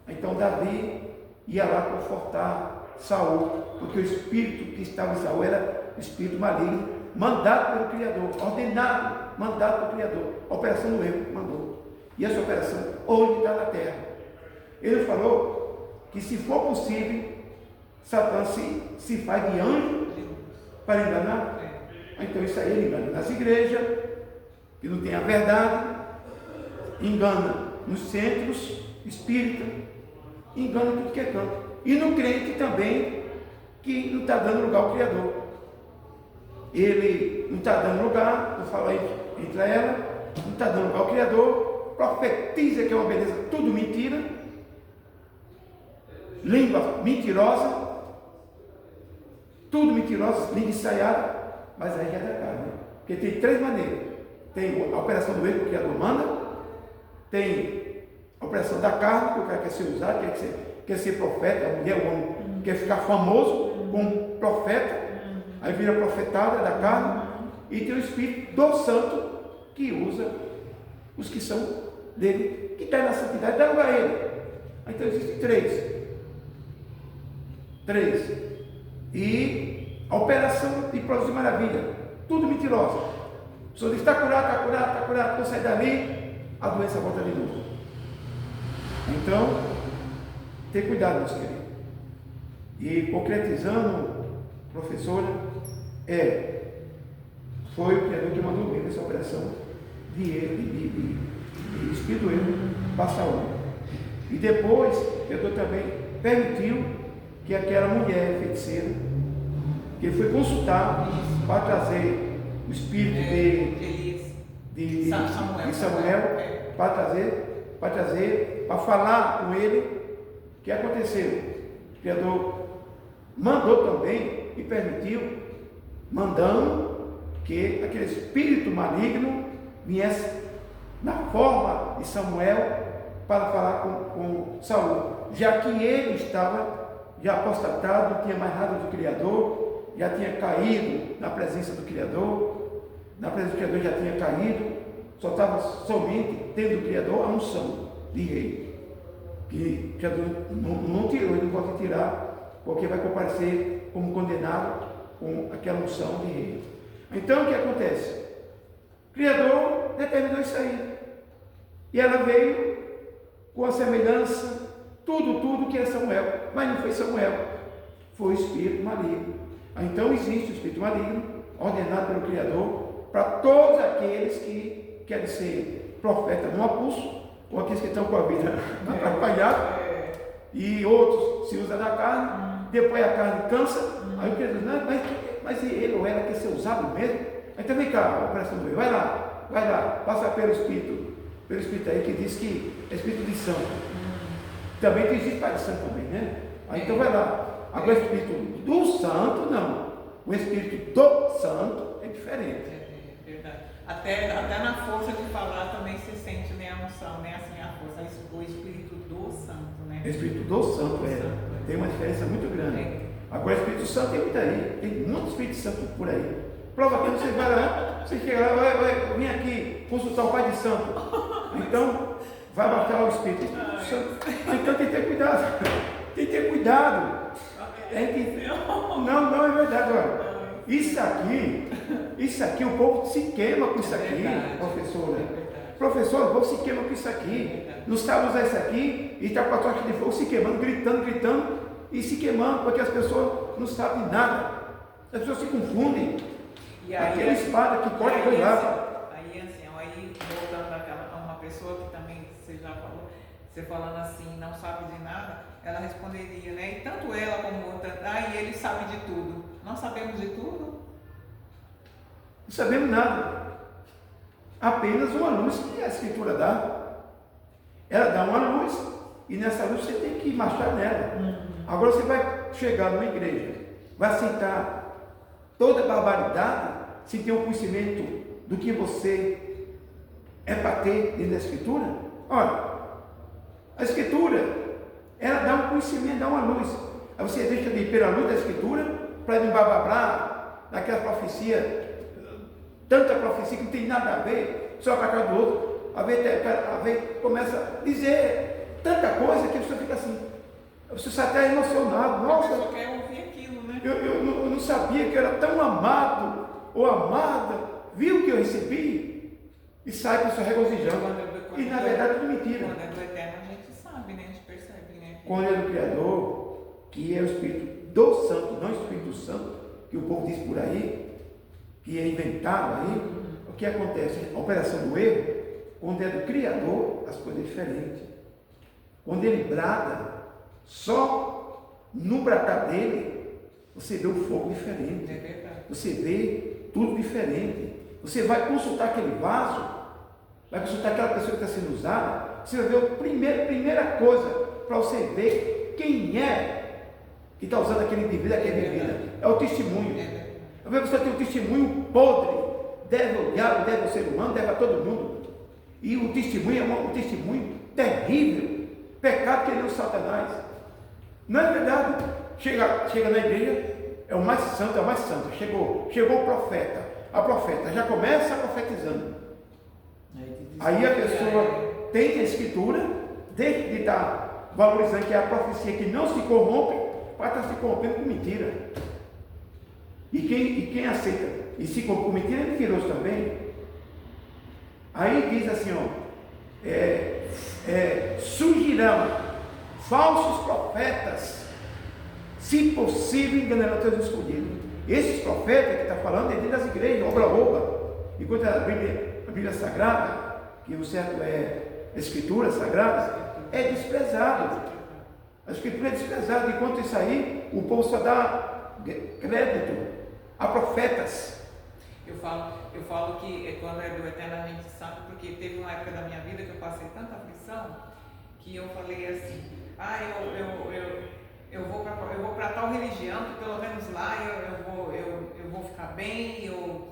Então Davi ia lá confortar Saul, porque o espírito que estava em Saul era espírito maligno, mandado pelo Criador, ordenado, mandado pelo Criador. A operação do erro mandou. E essa operação hoje está na terra. Ele falou que se for possível, Satã se faz de anjo para enganar. Então isso aí ele engana nas igrejas, que não tem a verdade, engana nos centros espíritas, engana tudo que é canto. E no crente também, que não está dando lugar ao Criador. Ele não está dando lugar, vou falar entre ela, não está dando lugar ao Criador, profetiza que é uma beleza, tudo mentira, língua mentirosa, tudo mentirosa, língua ensaiada, mas aí já é da carne. Porque tem 3 maneiras. Tem a operação do erro que o Criador manda, tem a operação da carne, que o cara quer ser usado, quer ser profeta, a mulher, o homem, quer ficar famoso como profeta, aí vira profetada da carne, e tem o Espírito do Santo, que usa os que são dele, que está na santidade, dá lugar a ele. Então existem 3. E a operação de produzir maravilha, tudo mentirosa. A pessoa diz, está curado, quando sai dali, a doença volta de novo. Então, ter cuidado, meus queridos. E concretizando, professora, foi o Criador que mandou ver essa operação de espírito do erro para Saul. E depois, o Criador também permitiu que aquela mulher feiticeira, que foi consultar para trazer o espírito de Samuel, para falar com ele, o que aconteceu? O Criador mandou também e permitiu, mandando que aquele espírito maligno viesse na forma de Samuel para falar com Saul, já que ele estava já apostatado, não tinha mais nada do Criador, já tinha caído na presença do Criador, na presença do Criador já tinha caído, só estava somente tendo o Criador a unção de rei, que o Criador não tirou, ele não pode tirar, porque vai comparecer como condenado com aquela unção de rei. Então o que acontece? O Criador determinou isso aí, e ela veio com a semelhança, tudo que é Samuel, mas não foi Samuel, foi o espírito maligno. Então existe o espírito maligno, ordenado pelo Criador, para todos aqueles que querem ser profeta no apulso, ou aqueles que estão com a vida atrapalhada, e outros se usam da carne, depois a carne cansa, aí o Criador diz, não, mas ele ou ela quer ser usado mesmo? Então vem cá, vai lá, passa pelo Espírito aí que diz que é Espírito de Santo. Também tem Espírito Pai de Santo também, né? Aí então vai lá. Agora o Espírito do Santo, não. O Espírito do Santo é diferente. É verdade. Até na força de falar também se sente, né, a unção, né? Assim, a força, o Espírito do Santo, né? O Espírito do Santo tem uma diferença muito grande. Agora o Espírito Santo tem muito aí. Tem muito Espírito Santo por aí. Prova que você vai lá, você chega lá, vai vir aqui consultar o Pai de Santo. Então, vai baixar o Espírito Santo. Então tem que ter cuidado. Tem que ter cuidado. Não, é verdade. Olha, isso aqui, o povo se queima com isso aqui, professora. Professor, o povo se queima com isso aqui. Não sabe usar isso aqui e está com a tocha de fogo se queimando, gritando e se queimando, porque as pessoas não sabem nada. As pessoas se confundem. E aí, aquela espada que corta e lava. Aí, voltando a uma pessoa que também você já falou, você falando assim, não sabe de nada, ela responderia, né? E tanto ela como outra, e ele sabe de tudo. Nós sabemos de tudo? Não sabemos nada. Apenas uma luz que a Escritura dá. Ela dá uma luz e nessa luz você tem que marchar nela. Agora você vai chegar numa igreja, vai aceitar toda barbaridade, se tem um conhecimento do que você é para ter dentro da Escritura. Olha, a Escritura, ela dá um conhecimento, dá uma luz. Aí você deixa de ir pela luz da Escritura para ir blá, naquela profecia, tanta profecia que não tem nada a ver, só para cá do outro. A ver, começa a dizer tanta coisa que você fica assim, você está até emocionado. Nossa, eu quero ouvir aquilo, né? Eu não sabia que eu era tão amado ou amada, viu o que eu recebi e sai com isso regozijando. E na verdade é tudo mentira. Quando é do Eterno a gente sabe, né? A gente percebe, né? Quando é do Criador, que é o Espírito do Santo, não o Espírito Santo, que o povo diz por aí, que é inventado aí, o que acontece? A operação do erro, quando é do Criador, as coisas são diferentes. Quando ele brada, só no bradar dele, você vê o fogo diferente. É verdade. Você vê tudo diferente. Você vai consultar aquele vaso, vai consultar aquela pessoa que está sendo usada, você vai ver a primeira coisa para você ver quem é que está usando aquele indivíduo, aquele indivíduo. É o testemunho. Às vezes você tem um testemunho podre, deve ao diabo, deve ao ser humano, deve a todo mundo. E o testemunho é um testemunho terrível, pecado que ele é o Satanás. Não é verdade? Chega na igreja, é o mais santo, é o mais santo. Chegou o profeta, a profeta já começa profetizando. Aí a pessoa tem a Escritura, deixa de estar valorizando que é a profecia que não se corrompe, para estar se corrompendo com mentira. E quem aceita e se corrompe com mentira é mentiroso também. Aí diz assim, surgirão falsos profetas, se possível enganarão teus escolhidos. Esses profetas que está falando é dentro das igrejas, oba. Enquanto a Bíblia Sagrada, que o certo é a Escritura Sagrada, é desprezado. A Escritura é desprezada. Enquanto isso aí, o povo só dá crédito a profetas. Eu falo que quando é do Eterno a gente sabe, porque teve uma época da minha vida que eu passei tanta aflição, que eu falei assim, eu vou para tal religião, que pelo menos lá eu vou ficar bem,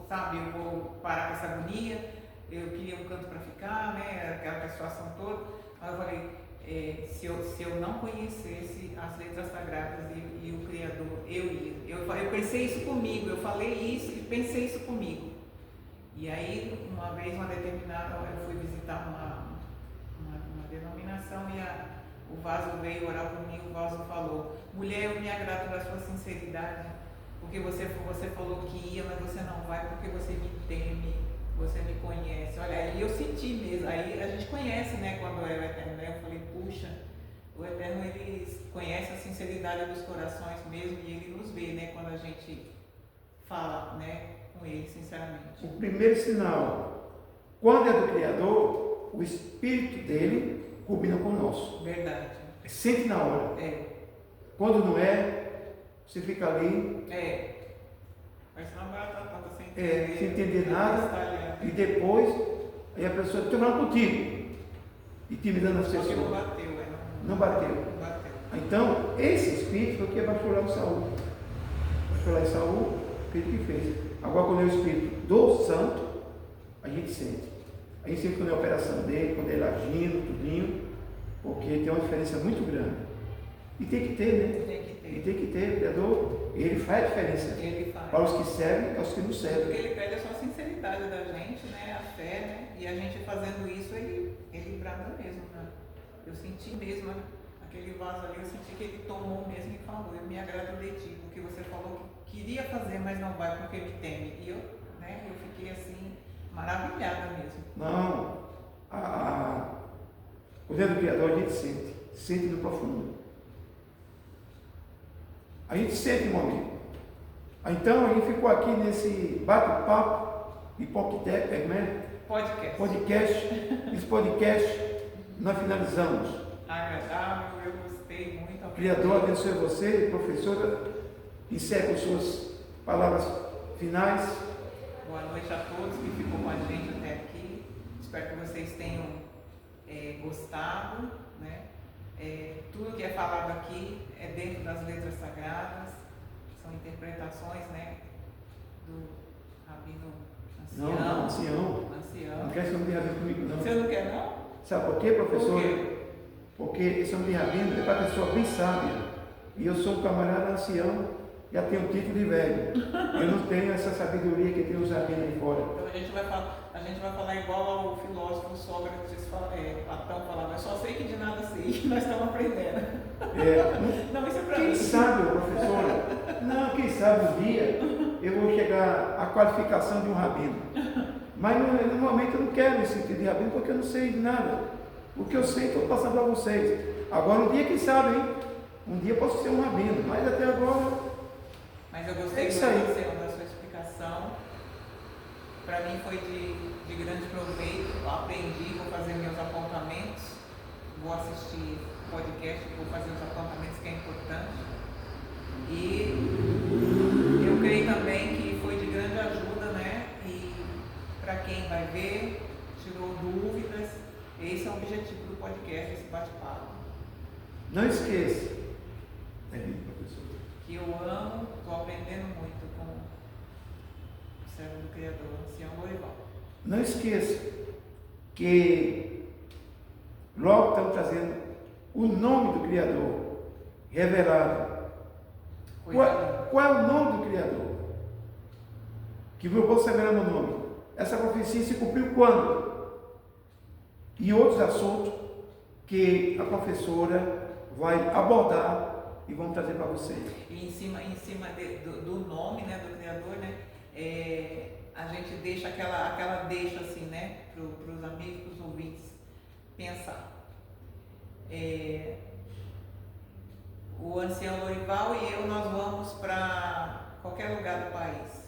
sabe, eu vou parar com essa agonia, eu queria um canto para ficar, né, aquela situação toda. Aí eu falei, se eu não conhecesse as letras sagradas e o Criador, eu ia. Eu pensei isso comigo, eu falei isso e pensei isso comigo. E aí, uma vez, eu fui visitar uma denominação e o vaso veio orar por mim, o vaso falou: mulher, eu me agrado da sua sinceridade, porque você falou que ia, mas você não vai porque você me teme, você me conhece. Olha, aí eu senti mesmo, aí a gente conhece, né, quando é o Eterno, né? Eu falei, puxa, o Eterno, ele conhece a sinceridade dos corações mesmo e ele nos vê, né, quando a gente fala, né, com ele, sinceramente. O primeiro sinal, quando é do Criador, o Espírito dele combina com o nosso. Verdade. Sente na hora. Quando não é, você fica ali. Mas não batata sem entender nada. E depois, aí a pessoa está falando contigo. E te me dando a Só que pessoa. não bateu, Não bateu. Não bateu. Então, esse Espírito foi o que baixou lá o Saul. Baixou lá em Saul, fez o que fez. Agora, quando é o Espírito do Santo, a gente sente. A gente sente quando é a operação dele, quando ele agindo, tudinho, porque tem uma diferença muito grande. E tem que ter, né? Tem que ter. E tem que ter, o Criador, ele faz a diferença. Ele faz. Para os que servem e aos que não O servem. que ele pede é só a sinceridade da gente, né? A fé, né? E a gente fazendo isso, ele brada mesmo, né? Eu senti mesmo, aquele vaso ali, eu senti que ele tomou mesmo e falou: eu me agrado de ti, porque você falou que queria fazer, mas não vai porque me teme. E eu fiquei assim, maravilhada mesmo. Não, o dedo do Criador a gente sente no profundo. A gente sente um momento. Então a gente ficou aqui nesse bate-papo, né? Podcast. Esse podcast nós finalizamos. Agradável, eu gostei muito. O Criador abençoe você, professora. Encerre com suas palavras finais. Boa noite a todos que ficou com a gente até aqui. Espero que vocês tenham gostado, né? Tudo que é falado aqui é dentro das letras sagradas, são interpretações, né, do Rabino Ancião. Não quer esse nome de rabino comigo, não. Você não quer, não? Sabe por quê, professor? Por quê? Porque esse nome de rabino é para pessoa bem sábia. E eu sou um camarada ancião, já tenho um título de velho. Eu não tenho essa sabedoria que tem os rabinos aí fora. Então a gente vai falar igual ao filósofo Sócrates, Platão falava: eu só sei que de nada sei, nós estamos aprendendo. Não, isso é para mim. Quem sabe, professora? Não, quem sabe um dia eu vou chegar à qualificação de um rabino. Mas no momento eu não quero esse tipo de rabino porque eu não sei de nada. O que eu sei estou passando para vocês. Agora um dia, quem sabe, hein? Um dia eu posso ser um rabino, mas até agora. Mas eu gostei da sua explicação. Para mim foi de grande proveito. Eu aprendi, vou fazer meus apontamentos, vou assistir podcast, vou fazer os apontamentos, que é importante. E eu creio também que foi de grande ajuda, né? E para quem vai ver, tirou dúvidas, esse é o objetivo do podcast, esse bate-papo. Não esqueça. Professor. Que eu amo, estou aprendendo muito com o servo do Criador, Ancião Lorival. Não esqueça que logo estamos trazendo o nome do Criador revelado. Qual é o nome do Criador? Que eu vou saber o nome. Essa profecia se cumpriu quando? E outros assuntos que a professora vai abordar e vamos trazer para vocês. E em cima do nome, né, do Criador, né, a gente deixa aquela deixa assim, né, para os amigos, para os ouvintes pensar. O Ancião Lorival e eu, nós vamos para qualquer lugar do país.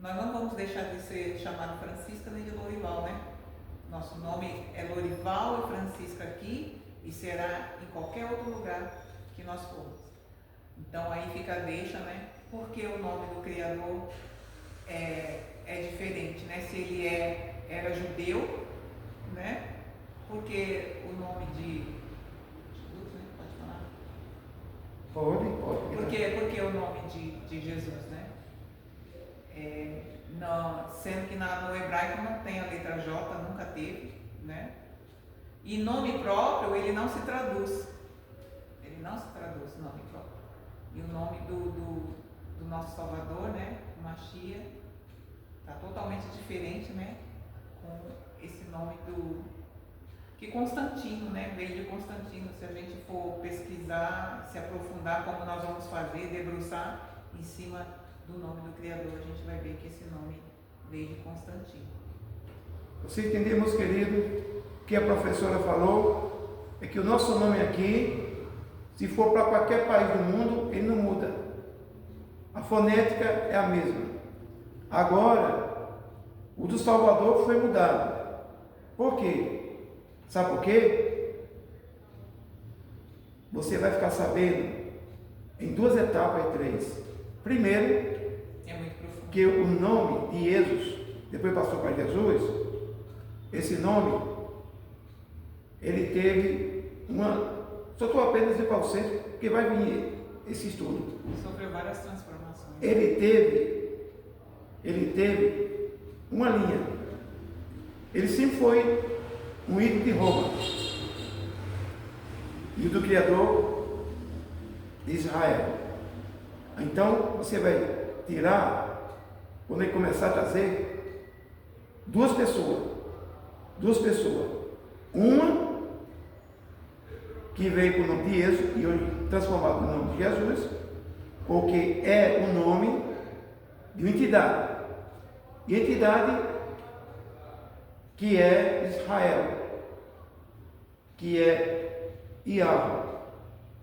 Nós não vamos deixar de ser chamado Francisca nem de Lorival, né? Nosso nome é Lorival e Francisca aqui e será em qualquer outro lugar que nós formos. Então aí fica a deixa, né? Porque o nome do Criador é diferente, né? Se ele era judeu, né? Porque o nome de Jesus, né? Pode falar? Pode. Porque o nome de Jesus, né? Sendo que no hebraico não tem a letra J, nunca teve, né? E nome próprio, ele não se traduz. Ele não se traduz, nome próprio. E o nome do nosso Salvador, né? Machia, está totalmente diferente, né? Com esse nome que Constantino, né? Veio de Constantino. Se a gente for pesquisar, se aprofundar, como nós vamos fazer, debruçar em cima do nome do Criador, a gente vai ver que esse nome veio de Constantino. Você entendeu, meus queridos, que a professora falou? É que o nosso nome aqui, se for para qualquer país do mundo, ele não muda. A fonética é a mesma. Agora, o do Salvador foi mudado. Por quê? Sabe por quê? Você vai ficar sabendo em 2 etapas e 3. Primeiro, que o nome de Jesus, depois passou para Jesus, esse nome, ele teve só estou apenas dizendo para vocês, porque vai vir esse estudo. Sofreu várias transformações. Ele teve uma linha. Ele sempre foi um ídolo de Roma. E do Criador de Israel. Então, você vai tirar, quando ele começar a trazer, duas pessoas. Uma que veio com o nome de Jesus e hoje transformado no nome de Jesus, porque é o nome de uma entidade. E entidade que é Israel, que é Yahweh,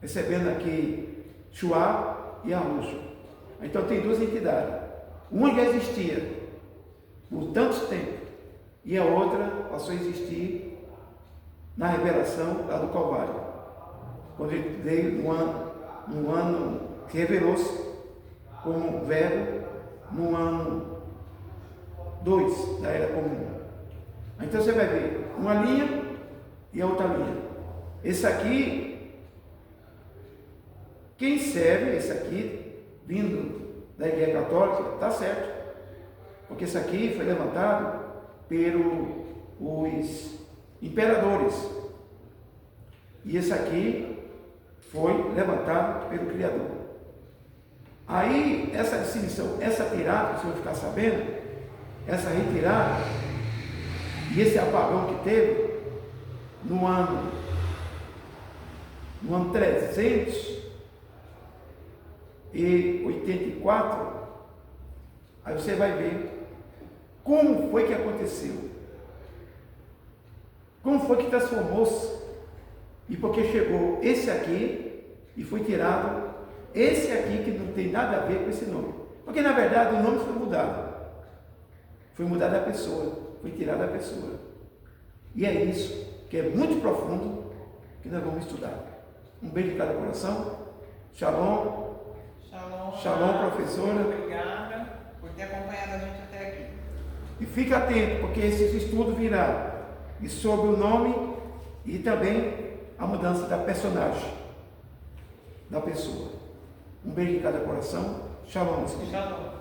recebendo aqui Shuá e Arusha. Então tem 2 entidades. Uma já existia por tantos tempos, e a outra passou a existir na revelação lá do Calvário, quando ele veio no ano que revelou-se como verbo, no ano 2 da Era Comum. Então você vai ver uma linha e a outra linha. Esse aqui, quem serve, esse aqui, vindo da Igreja Católica, está certo, porque esse aqui foi levantado pelos imperadores, e esse aqui foi levantado pelo Criador. Aí, essa distinção, essa tirada, se eu ficar sabendo, essa retirada, e esse apagão que teve, no ano 384, aí você vai ver como foi que aconteceu, como foi que transformou-se, e porque chegou esse aqui e foi tirado esse aqui que não tem nada a ver com esse nome, porque na verdade o nome foi mudado a pessoa, foi tirada a pessoa, e é isso que é muito profundo que nós vamos estudar. Um beijo de cada coração. Shalom. Shalom, professora. Obrigada por ter acompanhado a gente até aqui. E fique atento, porque esses estudos virão e sobre o nome e também a mudança da personagem, da pessoa. Um beijo de cada coração. Shalom. Shalom.